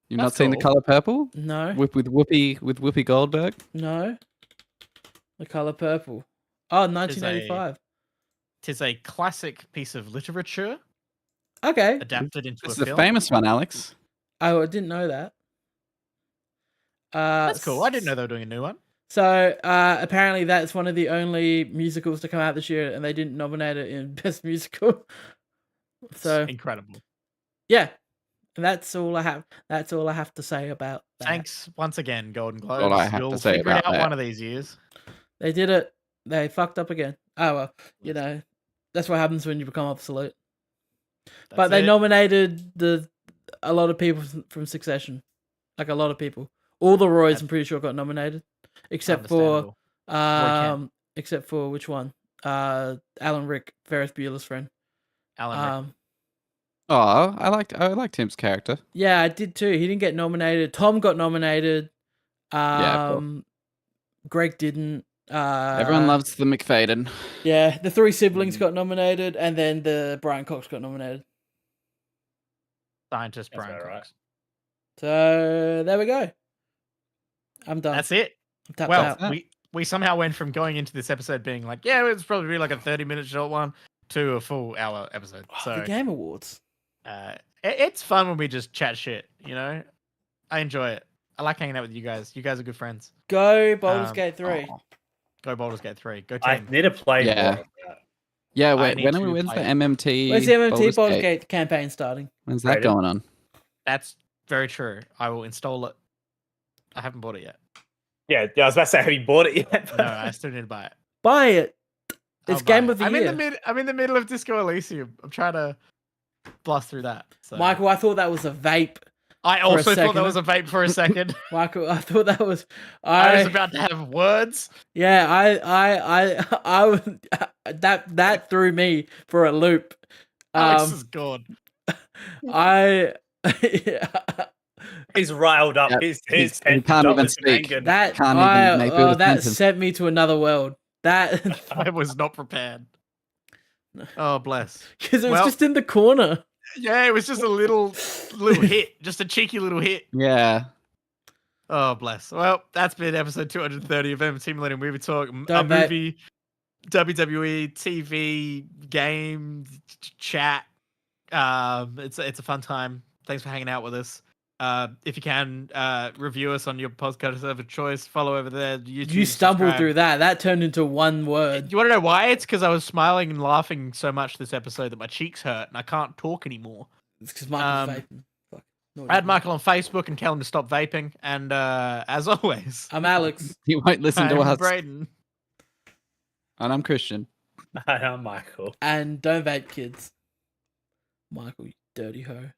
You've not That's seen The cool. Color Purple? No, With Whoopi Goldberg? no. The Color Purple. Oh, 1985. Tis a classic piece of literature Okay. adapted into This a is a film. famous one, Alex. Oh, I didn't know that. That's cool. I didn't know they were doing a new one. So apparently that's one of the only musicals to come out this year, and they didn't nominate it in Best Musical. So It's incredible. yeah, and that's all I have. That's all I have to say about that. Thanks once again, Golden Globes. all I have to You'll say figure it about out that. one of these years. They did it. They fucked up again. Oh well, you know, that's what happens when you become obsolete. But That's they it. nominated a lot of people from Succession, like a lot of people. All the Roys, I'm pretty sure, got nominated, except for Understandable. except for which one? Alan Rick, Ferris Bueller's friend. Alan Rick. Oh, I liked Tim's character. Yeah, I did too. He didn't get nominated. Tom got nominated. Yeah, of course. Greg didn't. Everyone loves the McFadden. Yeah, the three siblings got nominated, and then the Brian Cox got nominated. Scientist That's Brian about Cox. So there we go. I'm done. That's it. I'm tapped Well, out. we somehow went from going into this episode being like, yeah, it's probably be like a 30-minute short one to a full hour episode. Oh, So the Game Awards. it's fun when we just chat shit, you know? I enjoy it. I like hanging out with you guys. You guys are good friends. Go Baldur's Gate 3. Oh. Go Baldur's Gate 3. Go I team. need to play Yeah. more of that. Yeah, I need when's to the play it. MMT? Where's the MMT Baldur's Gate? Gate campaign starting? When's that Rated? going on? That's very true. I will install it. I haven't bought it yet. Yeah, I was about to say, have you bought it yet? No, I still need to buy it. Buy it. I'll It's buy Game it. of the I'm Year. I'm in the middle of Disco Elysium. I'm trying to blast through that. So. Michael, I thought that was a vape. I for a also thought second. that was a vape for a second. Michael, I thought that was. I was about to have words. Yeah, I was that threw me for a loop. Alex is gone. I He's riled up. Yep. His He pent can't up even and speak. angered. that Can't even make build a that sentence. sent me to another world. That I was not prepared. Oh, bless. because it was Well- just in the corner. Yeah, it was just a little hit, just a cheeky little hit. Yeah. Oh, bless. Well, that's been episode 230 of MMT Millennium Movie Talk. A Don't bet. movie, WWE, TV, game, chat. It's a fun time. Thanks for hanging out with us. If you can, review us on your podcast of choice. Follow over there. YouTube, You stumbled subscribe. through that. That turned into one word. You want to know why? It's because I was smiling and laughing so much this episode that my cheeks hurt and I can't talk anymore. It's because Michael's vaping. Fuck. No, Add Michael on Facebook and tell him to stop vaping. And as always, I'm Alex. You won't listen to I'm us. Brayden. And I'm Christian. I'm Michael. And don't vape, kids. Michael, you dirty hoe.